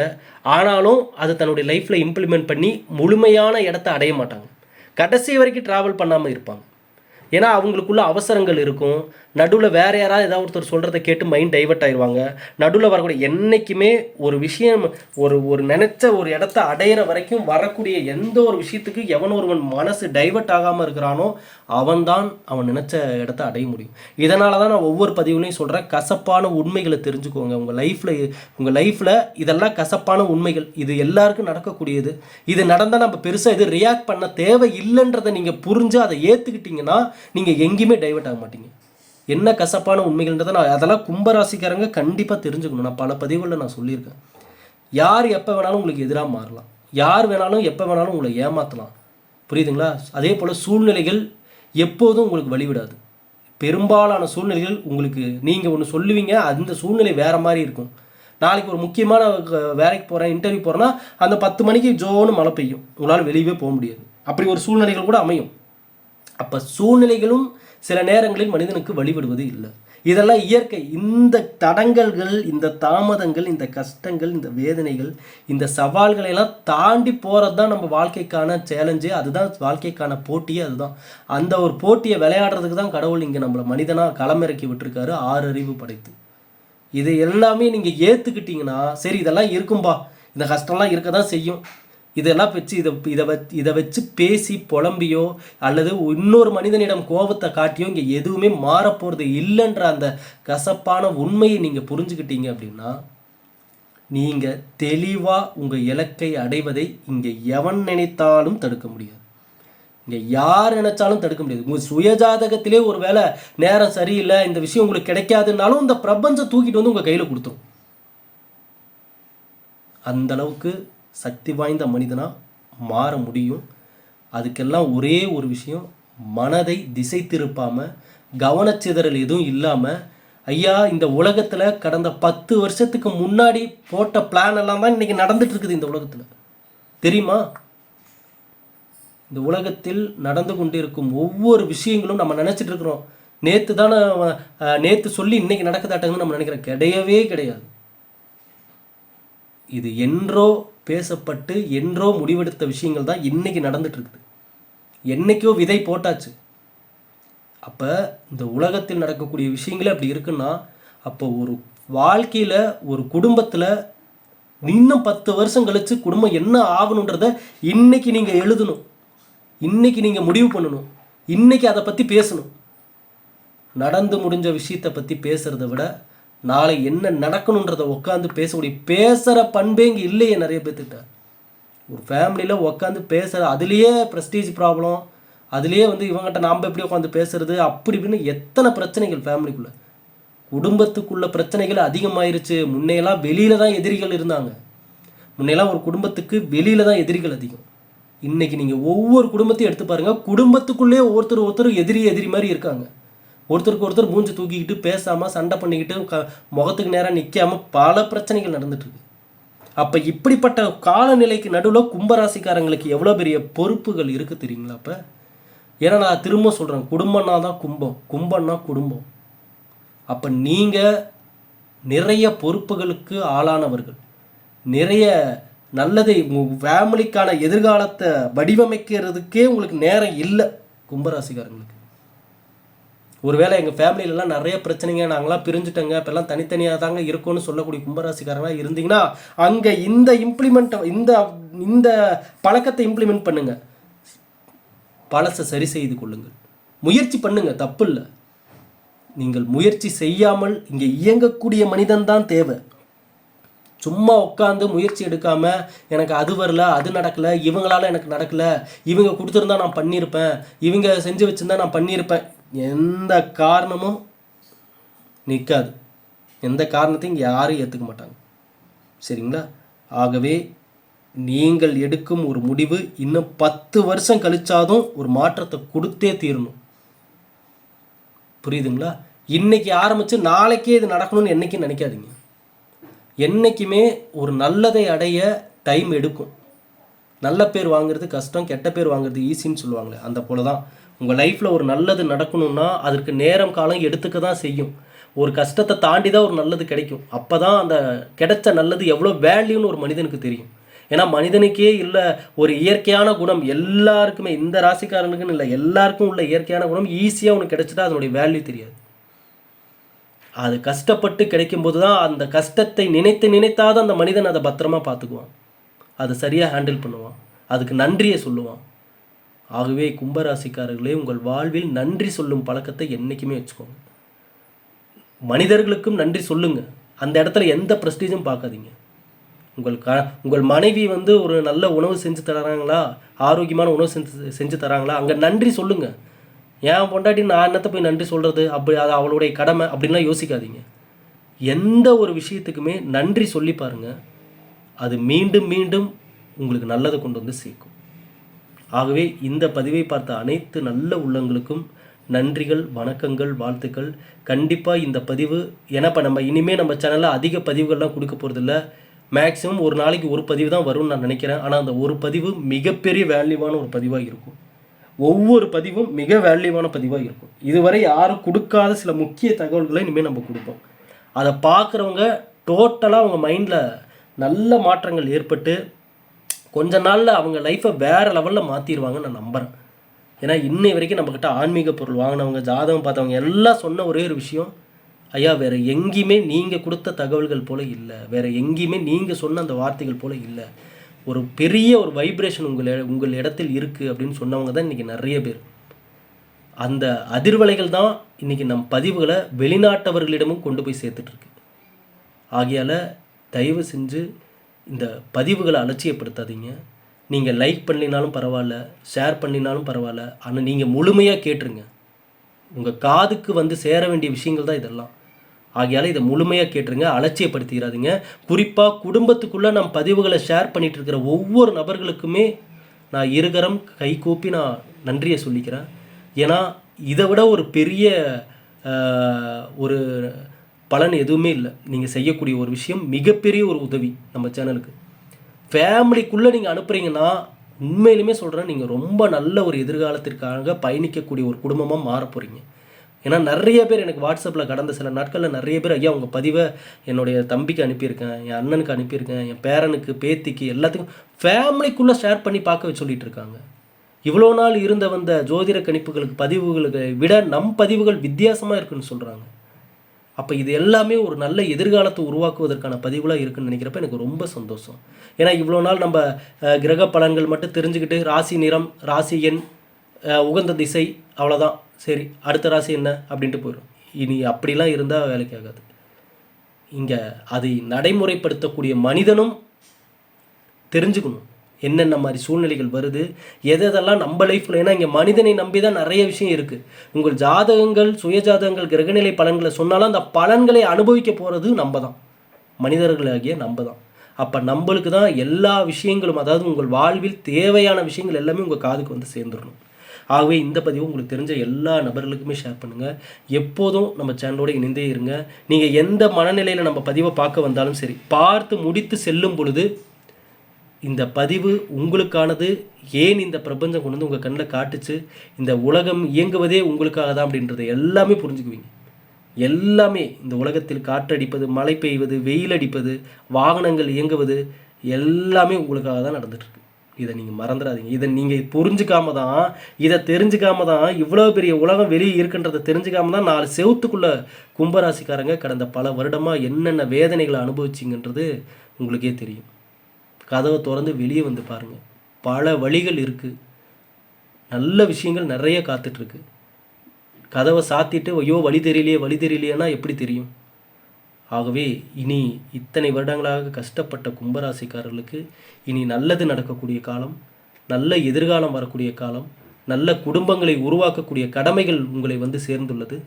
ஆனாலும் அது தன்னுடைய லைஃப்பில் இம்ப்ளிமெண்ட் பண்ணி முழுமையான இடத்த அடைய மாட்டாங்க. கடைசி வரைக்கும் ட்ராவல் பண்ணாமல் இருப்பாங்க. ஏன்னா அவங்களுக்குள்ள அவசரங்கள் இருக்கும். நடுவில் வேறு யாராவது ஏதாவது ஒருத்தர் சொல்கிறத கேட்டு மைண்ட் டைவர்ட் ஆயிடுவாங்க. நடுவில் வரக்கூடிய என்றைக்குமே ஒரு விஷயம் ஒரு ஒரு நினச்ச ஒரு இடத்த அடையிற வரைக்கும் வரக்கூடிய எந்த ஒரு விஷயத்துக்கு எவன் ஒருவன் மனசு டைவர்ட் ஆகாமல் இருக்கிறானோ அவன்தான் அவன் நினச்ச இடத்த அடைய முடியும். இதனால தான் நான் ஒவ்வொரு பதிவுலையும் சொல்கிறேன், கசப்பான உண்மைகளை தெரிஞ்சுக்கோங்க. உங்கள் லைஃப்பில் இதெல்லாம் கசப்பான உண்மைகள், இது எல்லாருக்கும் நடக்கக்கூடியது. இது நடந்தால் நம்ம பெருசாக இது ரியாக்ட் பண்ண தேவை இல்லைன்றதை நீங்கள் புரிஞ்சு அதை ஏற்றுக்கிட்டிங்கன்னா நீங்கள் எங்கேயுமே டைவர்ட் ஆக மாட்டீங்க. என்ன கசப்பான உண்மைகள்ன்றதை அதெல்லாம் கும்பராசிக்காரங்க கண்டிப்பாக தெரிஞ்சுக்கணும். நான் பல பதிவுகளில் நான் சொல்லியிருக்கேன். யார் எப்போ வேணாலும் உங்களுக்கு எதிராக மாறலாம், யார் வேணாலும் எப்போ வேணாலும் உங்களை ஏமாற்றலாம். புரியுதுங்களா? அதே போல் சூழ்நிலைகள் எப்போதும் உங்களுக்கு வழிவிடாது. பெரும்பாலான சூழ்நிலைகள் உங்களுக்கு நீங்கள் ஒன்று சொல்லுவீங்க, அந்த சூழ்நிலை வேறு மாதிரி இருக்கும். நாளைக்கு ஒரு முக்கியமான வேலைக்கு போகிறேன், இன்டர்வியூ போகிறேன்னா அந்த 10 மணிக்கு ஜோன்னு மழை பெய்யும், உங்களால் வெளியவே போக முடியாது. அப்படி ஒரு சூழ்நிலைகள் கூட அமையும். அப்போ சூழ்நிலைகளும் சில நேரங்களில் மனிதனுக்கு வழிவிடுவது இல்லை. இதெல்லாம் இயற்கை. இந்த தடங்கல்கள், இந்த தாமதங்கள், இந்த கஷ்டங்கள், இந்த வேதனைகள், இந்த சவால்களை எல்லாம் தாண்டி போகிறது தான் நம்ம வாழ்க்கைக்கான சேலஞ்சு. அதுதான் வாழ்க்கைக்கான போட்டியே. அதுதான் அந்த ஒரு போட்டியை விளையாடுறதுக்கு தான் கடவுள் இங்கே நம்மளை மனிதனாக களமிறக்கி விட்டுருக்காரு, 6 அறிவு படைத்து. இது எல்லாமே நீங்கள் ஏற்றுக்கிட்டிங்கன்னா சரி, இதெல்லாம் இருக்கும்பா, இந்த கஷ்டம்லாம் இருக்க தான் செய்யும், இதெல்லாம் வச்சு இதை வச்சு பேசி புலம்பியோ அல்லது இன்னொரு மனிதனிடம் கோபத்தை காட்டியோ இங்கே எதுவுமே மாறப்போகிறது இல்லைன்ற அந்த கசப்பான உண்மையை நீங்கள் புரிஞ்சுக்கிட்டீங்க அப்படின்னா நீங்கள் தெளிவாக உங்கள் இலக்கை அடைவதை இங்கே எவன் நினைத்தாலும் தடுக்க முடியாது. இங்கே யார் நினைச்சாலும் தடுக்க முடியாது. உங்கள் சுயஜாதகத்திலே ஒரு வேளை நேரம் சரியில்லை, இந்த விஷயம் உங்களுக்கு கிடைக்காதுன்னாலும் இந்த பிரபஞ்சம் தூக்கிட்டு வந்து உங்கள் கையில் கொடுத்துரும். அந்தளவுக்கு சக்தி வாய்ந்த மனிதனாக மாற முடியும். அதுக்கெல்லாம் ஒரே ஒரு விஷயம், மனதை திசை திருப்பாமல் கவனச்சிதறல் எதுவும் இல்லாமல், ஐயா இந்த உலகத்தில் கடந்த 10 வருஷத்துக்கு முன்னாடி போட்ட பிளான் எல்லாம் தான் இன்றைக்கி நடந்துட்டு இருக்குது இந்த உலகத்தில். தெரியுமா? இந்த உலகத்தில் நடந்து கொண்டிருக்கும் ஒவ்வொரு விஷயங்களும் நம்ம நினச்சிட்டு இருக்கிறோம், நேற்று சொல்லி இன்றைக்கி நடக்குதாட்டங்கன்னு நம்ம நினைக்கிறோம். கிடையவே கிடையாது. இது என்றோ பேசப்பட்டு என்றோ முடிவெடுத்த விஷயங்கள் தான் இன்றைக்கி நடந்துட்டு இருக்குது. என்றைக்கோ விதை போட்டாச்சு. அப்போ இந்த உலகத்தில் நடக்கக்கூடிய விஷயங்களே அப்படி இருக்குன்னா, அப்போ ஒரு வாழ்க்கையில் ஒரு குடும்பத்தில் இன்னும் 10 வருஷம் கழித்து குடும்பம் என்ன ஆகணுன்றதை இன்றைக்கி நீங்கள் எழுதணும், இன்றைக்கி நீங்கள் முடிவு பண்ணணும், இன்றைக்கி அதை பற்றி பேசணும். நடந்து முடிஞ்ச விஷயத்தை பற்றி பேசுகிறத விட நாளை என்ன நடக்கணுன்றதை உட்காந்து பேசக்கூடிய பேசுகிற பண்பே இங்கே இல்லையே நிறைய பேர்த்துக்கிட்ட. ஒரு ஃபேமிலியில் உட்காந்து பேசுகிற அதுலேயே ப்ரெஸ்டீஜ் ப்ராப்ளம், அதுலேயே இவங்ககிட்ட நாம் எப்படி உட்காந்து பேசுகிறது, அப்படி இப்படின்னு எத்தனை பிரச்சனைகள் ஃபேமிலிக்குள்ளே. குடும்பத்துக்குள்ள பிரச்சனைகள் அதிகமாயிருச்சு. முன்னையெல்லாம் வெளியில் தான் எதிரிகள் இருந்தாங்க. முன்னையெல்லாம் ஒரு குடும்பத்துக்கு வெளியில் தான் எதிரிகள் அதிகம். இன்றைக்கி நீங்கள் ஒவ்வொரு குடும்பத்தையும் எடுத்து பாருங்கள், குடும்பத்துக்குள்ளே ஒருத்தர் எதிரி மாதிரி இருக்காங்க. ஒருத்தருக்கு ஒருத்தர் மூஞ்சி தூக்கிக்கிட்டு பேசாமல் சண்டை பண்ணிக்கிட்டு முகத்துக்கு நேராக நிற்காமல் பல பிரச்சனைகள் நடந்துட்டுருக்கு. அப்போ இப்படிப்பட்ட காலநிலைக்கு நடுவில் கும்பராசிக்காரங்களுக்கு எவ்வளோ பெரிய பொறுப்புகள் இருக்குது தெரியுங்களா? அப்போ ஏன்னா நான் திரும்ப சொல்கிறேன், குடும்பம்னா தான் கும்பம், கும்பம்னா குடும்பம். அப்போ நீங்கள் நிறைய பொறுப்புகளுக்கு ஆளானவர்கள், நிறைய நல்லதை உங்கள் ஃபேமிலிக்கான எதிர்காலத்தை வடிவமைக்கிறதுக்கே உங்களுக்கு நேரம் இல்லை கும்பராசிக்காரங்களுக்கு. ஒருவேளை எங்கள் ஃபேமிலியிலலாம் நிறைய பிரச்சனைங்க, நாங்களாம் பிரிஞ்சுட்டோங்க, இப்போல்லாம் தனித்தனியாக தாங்க இருக்கோன்னு சொல்லக்கூடிய கும்பராசிக்காரங்களாக இருந்தீங்கன்னா அங்கே இந்த பழக்கத்தை இம்ப்ளிமெண்ட் பண்ணுங்கள். பழசை சரி செய்து கொள்ளுங்கள், முயற்சி பண்ணுங்கள், தப்பு இல்லை. நீங்கள் முயற்சி செய்யாமல் இங்கே இயங்கக்கூடிய மனிதன்தான் தேவை. சும்மா உட்காந்து முயற்சி எடுக்காமல் எனக்கு அது வரல, அது நடக்கலை, இவங்களால எனக்கு நடக்கலை, இவங்க கொடுத்துருந்தா நான் பண்ணியிருப்பேன், இவங்க செஞ்சு வச்சுருந்தா நான் பண்ணியிருப்பேன், எந்த காரணமும் நிற்காது. எந்த காரணத்தையும் இங்கே யாரும் ஏற்றுக்க மாட்டாங்க. சரிங்களா? ஆகவே நீங்கள் எடுக்கும் ஒரு முடிவு இன்னும் 10 வருஷம் கழிச்சாதும் ஒரு மாற்றத்தை கொடுத்தே தீரணும். புரியுதுங்களா? இன்னைக்கு ஆரம்பித்து நாளைக்கே இது நடக்கணும்னு என்றைக்கும் நினைக்காதீங்க. என்றைக்குமே ஒரு நல்லதை அடைய டைம் எடுக்கும். நல்ல பேர் வாங்குறது கஷ்டம், கெட்ட பேர் வாங்குறது ஈஸின்னு சொல்லுவாங்களே, அந்த போல தான் உங்கள் லைஃப்பில் ஒரு நல்லது நடக்கணும்னா அதற்கு நேரம் காலம் எடுத்துக்க தான் செய்யும். ஒரு கஷ்டத்தை தாண்டி தான் ஒரு நல்லது கிடைக்கும். அப்போ தான் அந்த கிடைச்ச நல்லது எவ்வளோ வேல்யூன்னு ஒரு மனிதனுக்கு தெரியும். ஏன்னா மனிதனுக்கே இல்லை ஒரு இயற்கையான குணம் எல்லாருக்குமே, இந்த ராசிக்காரனுக்குன்னு இல்லை, எல்லாருக்கும் உள்ள இயற்கையான குணம் ஈஸியாக உனக்கு கிடைச்சிட்டா அதனுடைய வேல்யூ தெரியாது. அது கஷ்டப்பட்டு கிடைக்கும்போது தான் அந்த கஷ்டத்தை நினைத்தாத அந்த மனிதன் அதை பத்திரமா பார்த்துக்குவான், அதை சரியாக ஹேண்டில் பண்ணுவான், அதுக்கு நன்றியை சொல்லுவான். ஆகவே கும்பராசிக்காரர்களே, உங்கள் வாழ்வில் நன்றி சொல்லும் பழக்கத்தை என்றைக்குமே வச்சுக்கோங்க. மனிதர்களுக்கும் நன்றி சொல்லுங்க. அந்த இடத்துல எந்த ப்ரெஸ்டீஜும் பார்க்காதீங்க. உங்கள் மனைவி ஒரு நல்ல உணவு செஞ்சு தராங்களா, ஆரோக்கியமான உணவு செஞ்சு தராங்களா, அங்கே நன்றி சொல்லுங்கள். ஏன் பொண்டாட்டி நான் என்னத்தை போய் நன்றி சொல்கிறது, அப்படி அது அவளுடைய கடமை அப்படின்லாம் யோசிக்காதீங்க. எந்த ஒரு விஷயத்துக்குமே நன்றி சொல்லி பாருங்கள், அது மீண்டும் மீண்டும் உங்களுக்கு நல்லதை கொண்டு வந்து சேர்க்கும். ஆகவே இந்த பதிவை பார்த்த அனைத்து நல்ல உள்ளங்களுக்கும் நன்றிகள், வணக்கங்கள், வாழ்த்துக்கள். கண்டிப்பாக இந்த பதிவு ஏன்னா இப்போ நம்ம இனிமேல் நம்ம சேனலில் அதிக பதிவுகள்லாம் கொடுக்க போகிறதில்ல. மேக்ஸிமம் ஒரு நாளைக்கு ஒரு பதிவு தான் வரும்னு நான் நினைக்கிறேன். ஆனால் அந்த ஒரு பதிவு மிகப்பெரிய வேல்யூவான ஒரு பதிவாக இருக்கும். ஒவ்வொரு பதிவும் மிக வேல்யூவான பதிவாக இருக்கும். இதுவரை யாரும் கொடுக்காத சில முக்கிய தகவல்களை இனிமேல் நம்ம கொடுப்போம். அதை பார்க்குறவங்க டோட்டலாக அவங்க மைண்டில் நல்ல மாற்றங்கள் ஏற்பட்டு கொஞ்ச நாளில் அவங்க லைஃப்பை வேறு லெவலில் மாற்றிடுவாங்கன்னு நான் நம்புகிறேன். ஏன்னா இன்னை வரைக்கும் நம்மக்கிட்ட ஆன்மீக பொருள் வாங்கினவங்க, ஜாதகம் பார்த்தவங்க எல்லாம் சொன்ன ஒரே ஒரு விஷயம், ஐயா வேறு எங்கேயுமே நீங்கள் கொடுத்த தகவல்கள் போல் இல்லை, வேறு எங்கேயுமே நீங்கள் சொன்ன அந்த வார்த்தைகள் போல் இல்லை, ஒரு பெரிய ஒரு வைப்ரேஷன் உங்கள் இடத்தில் இருக்குது அப்படின்னு சொன்னவங்க தான் இன்றைக்கி நிறைய பேர். அந்த அதிர்வலைகள் தான் இன்றைக்கி நம் பதிவுகளை வெளிநாட்டவர்களிடமும் கொண்டு போய் சேர்த்துட்ருக்கு. ஆகையால் தயவு செஞ்சு இந்த பதிவுகளை அலட்சியப்படுத்தாதீங்க. நீங்கள் லைக் பண்ணினாலும் பரவாயில்ல, ஷேர் பண்ணினாலும் பரவாயில்ல, ஆனால் நீங்கள் முழுமையாக கேட்டுருங்க. உங்கள் காதுக்கு சேர வேண்டிய விஷயங்கள் தான் இதெல்லாம். ஆகையால் இதை முழுமையாக கேட்டுருங்க, அலட்சியப்படுத்திடாதீங்க. குறிப்பாக குடும்பத்துக்குள்ளே நம் பதிவுகளை ஷேர் பண்ணிகிட்டு இருக்கிற ஒவ்வொரு நபர்களுக்குமே நான் இருகரம் கை கூப்பி நான் நன்றியை சொல்லிக்கிறேன். ஏன்னா இதை விட ஒரு பெரிய ஒரு பலன் எதுவுமே இல்லை. நீங்கள் செய்யக்கூடிய ஒரு விஷயம் மிகப்பெரிய ஒரு உதவி நம்ம சேனலுக்கு. ஃபேமிலிக்குள்ளே நீங்கள் அனுப்புகிறீங்கன்னா உண்மையிலுமே சொல்கிறேன், நீங்கள் ரொம்ப நல்ல ஒரு எதிர்காலத்திற்காக பயணிக்கக்கூடிய ஒரு குடும்பமாக மாற போகிறீங்க. ஏன்னா நிறைய பேர் எனக்கு வாட்ஸ்அப்பில் கடந்த சில நாட்களில் நிறைய பேர், ஐயா உங்கள் பதிவை என்னுடைய தம்பிக்கு அனுப்பியிருக்கேன், என் அண்ணனுக்கு அனுப்பியிருக்கேன், என் பேரனுக்கு, பேத்திக்கு, எல்லாத்துக்கும் ஃபேமிலிக்குள்ளே ஷேர் பண்ணி பார்க்க சொல்லிகிட்டு இருக்காங்க. இவ்வளோ நாள் வந்த ஜோதிட கணிப்புகளுக்கு பதிவுகளுக்கு விட நம் பதிவுகள் வித்தியாசமாக இருக்குன்னு சொல்கிறாங்க. அப்போ இது எல்லாமே ஒரு நல்ல எதிர்காலத்தை உருவாக்குவதற்கான பதிவுகளாக இருக்குதுன்னு நினைக்கிறப்ப எனக்கு ரொம்ப சந்தோஷம். ஏன்னா இவ்வளோ நாள் நம்ம கிரக பலன்கள் மட்டும் தெரிஞ்சுக்கிட்டு ராசி நிறம், ராசி எண், உகந்த திசை, அவ்வளோதான், சரி அடுத்த ராசி என்ன அப்படின்ட்டு போயிடும். இனி அப்படிலாம் இருந்தால் வேலைக்கு ஆகாது. இங்கே அதை நடைமுறைப்படுத்தக்கூடிய மனிதனும் தெரிஞ்சுக்கணும் என்னென்ன மாதிரி சூழ்நிலைகள் வருது, எதெல்லாம் நம்ம லைஃப்பில். ஏன்னா இங்கே மனிதனை நம்பி தான் நிறைய விஷயம் இருக்குது. உங்கள் ஜாதகங்கள், சுய ஜாதகங்கள், கிரகநிலை பலன்களை சொன்னாலும் அந்த பலன்களை அனுபவிக்க போகிறது நம்ம தான், மனிதர்களாகிய நம்ம தான். அப்போ நம்மளுக்கு தான் எல்லா விஷயங்களும், அதாவது உங்கள் வாழ்வில் தேவையான விஷயங்கள் எல்லாமே உங்கள் காதுக்கு சேர்ந்துடணும். ஆகவே இந்த பதிவு உங்களுக்கு தெரிஞ்ச எல்லா நபர்களுக்குமே ஷேர் பண்ணுங்கள். எப்போதும் நம்ம சேனலோடு இணைந்தே இருங்க. நீங்கள் எந்த மனநிலையில் நம்ம பதிவை பார்க்க வந்தாலும் சரி, பார்த்து முடித்து செல்லும் பொழுது இந்த பதிவு உங்களுக்கானது, ஏன் இந்த பிரபஞ்சம் கொண்டு வந்து உங்கள் கண்ணில் காட்டுச்சு, இந்த உலகம் இயங்குவதே உங்களுக்காக தான் அப்படின்றத எல்லாமே புரிஞ்சுக்குவீங்க. எல்லாமே இந்த உலகத்தில் காற்றடிப்பது, மழை பெய்வது, வெயில் அடிப்பது, வாகனங்கள் இயங்குவது எல்லாமே உங்களுக்காக தான் நடந்துகிட்ருக்கு. இதை நீங்கள் மறந்துடாதீங்க. இதை நீங்கள் புரிஞ்சுக்காம தான், இதை தெரிஞ்சுக்காம தான், இவ்வளோ பெரிய உலகம் வெளியே இருக்குன்றதை தெரிஞ்சுக்காம தான் 4 செவத்துக்குள்ளே கும்பராசிக்காரங்க கடந்த பல வருடமாக என்னென்ன வேதனைகளை அனுபவிச்சிங்கன்றது உங்களுக்கே தெரியும். கதவை திறந்து வெளியே வந்து பாருங்கள், பல வழிகள் இருக்குது, நல்ல விஷயங்கள் நிறைய காத்துட்ருக்கு. கதவை சாத்திட்டு ஐயோ வழி தெரியலையேன்னா எப்படி தெரியும்? ஆகவே இனி இத்தனை வருடங்களாக கஷ்டப்பட்ட கும்பராசிக்காரர்களுக்கு இனி நல்லது நடக்கக்கூடிய காலம், நல்ல எதிர்காலம் வரக்கூடிய காலம், நல்ல குடும்பங்களை உருவாக்கக்கூடிய கடமைகள் உங்களை சேர்ந்துள்ளது.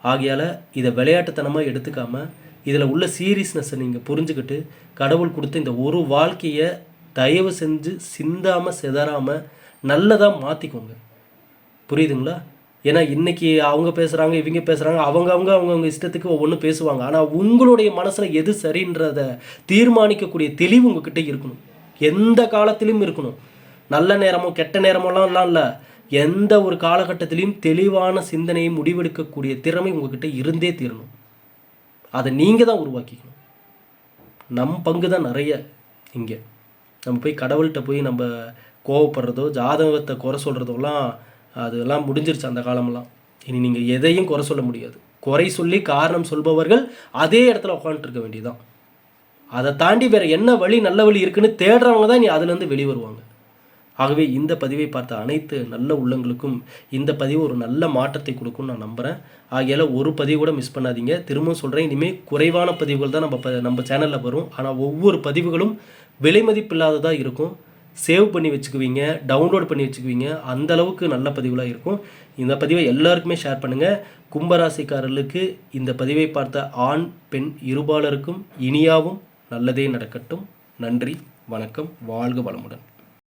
ஆகையால் இதை விளையாட்டுத்தனமாக எடுத்துக்காமல் இதில் உள்ள சீரியஸ்னஸை நீங்கள் புரிஞ்சுக்கிட்டு கடவுள் கொடுத்த இந்த ஒரு வாழ்க்கையை தயவு செஞ்சு சிந்தாமல் செதறாமல் நல்லதாக மாற்றிக்கோங்க. புரியுதுங்களா? ஏன்னா இன்றைக்கி அவங்க பேசுகிறாங்க, இவங்க பேசுகிறாங்க, அவங்கவுங்க இஷ்டத்துக்கு ஒவ்வொன்றும் பேசுவாங்க. ஆனால் உங்களுடைய மனசில் எது சரின்றதை தீர்மானிக்கக்கூடிய தெளிவு உங்ககிட்ட இருக்கணும். எந்த காலத்திலையும் இருக்கணும். நல்ல நேரமோ கெட்ட நேரமோலாம் இல்லை, எந்த ஒரு காலகட்டத்திலையும் தெளிவான சிந்தனையை முடிவெடுக்கக்கூடிய திறமை உங்ககிட்ட இருந்தே தீரணும். அதை நீங்கள் தான் உருவாக்கிக்கணும். நம் பங்கு தான் நிறைய இங்கே. நம்ம போய் கடவுள்கிட்ட போய் நம்ம கோவப்படுறதோ ஜாதகத்தை குறை சொல்கிறதோலாம் அதெல்லாம் முடிஞ்சிருச்சு அந்த காலமெல்லாம். இனி நீங்கள் எதையும் குறை சொல்ல முடியாது. குறை சொல்லி காரணம் சொல்பவர்கள் அதே இடத்துல உட்காந்துருக்க வேண்டியதுதான். அதை தாண்டி வேறு என்ன வழி நல்ல வழி இருக்குன்னு தேடுறவங்க தான் நீ அதுலேருந்து வெளியே வருவாங்க. ஆகவே இந்த பதிவை பார்த்த அனைத்து நல்ல உள்ளங்களுக்கும் இந்த பதிவு ஒரு நல்ல மாற்றத்தை கொடுக்கும்னு நான் நம்புகிறேன். ஆகையால் ஒரு பதிவு கூட மிஸ் பண்ணாதீங்க. திரும்பவும் சொல்கிறேன், இனிமேல் குறைவான பதிவுகள் தான் நம்ம சேனலில் வரும். ஆனால் ஒவ்வொரு பதிவுகளும் விலை மதிப்பில்லாததாக இருக்கும். சேவ் பண்ணி வச்சுக்குவீங்க, டவுன்லோட் பண்ணி வச்சுக்குவீங்க. அந்த அளவுக்கு நல்ல பதிவுகளாக இருக்கும். இந்த பதிவை எல்லாருக்குமே ஷேர் பண்ணுங்கள். கும்பராசிக்காரர்களுக்கு இந்த பதிவை பார்த்த ஆண் பெண் இருபாலருக்கும் இனியாவும் நல்லதே நடக்கட்டும். நன்றி, வணக்கம், வாழ்க வளமுடன்.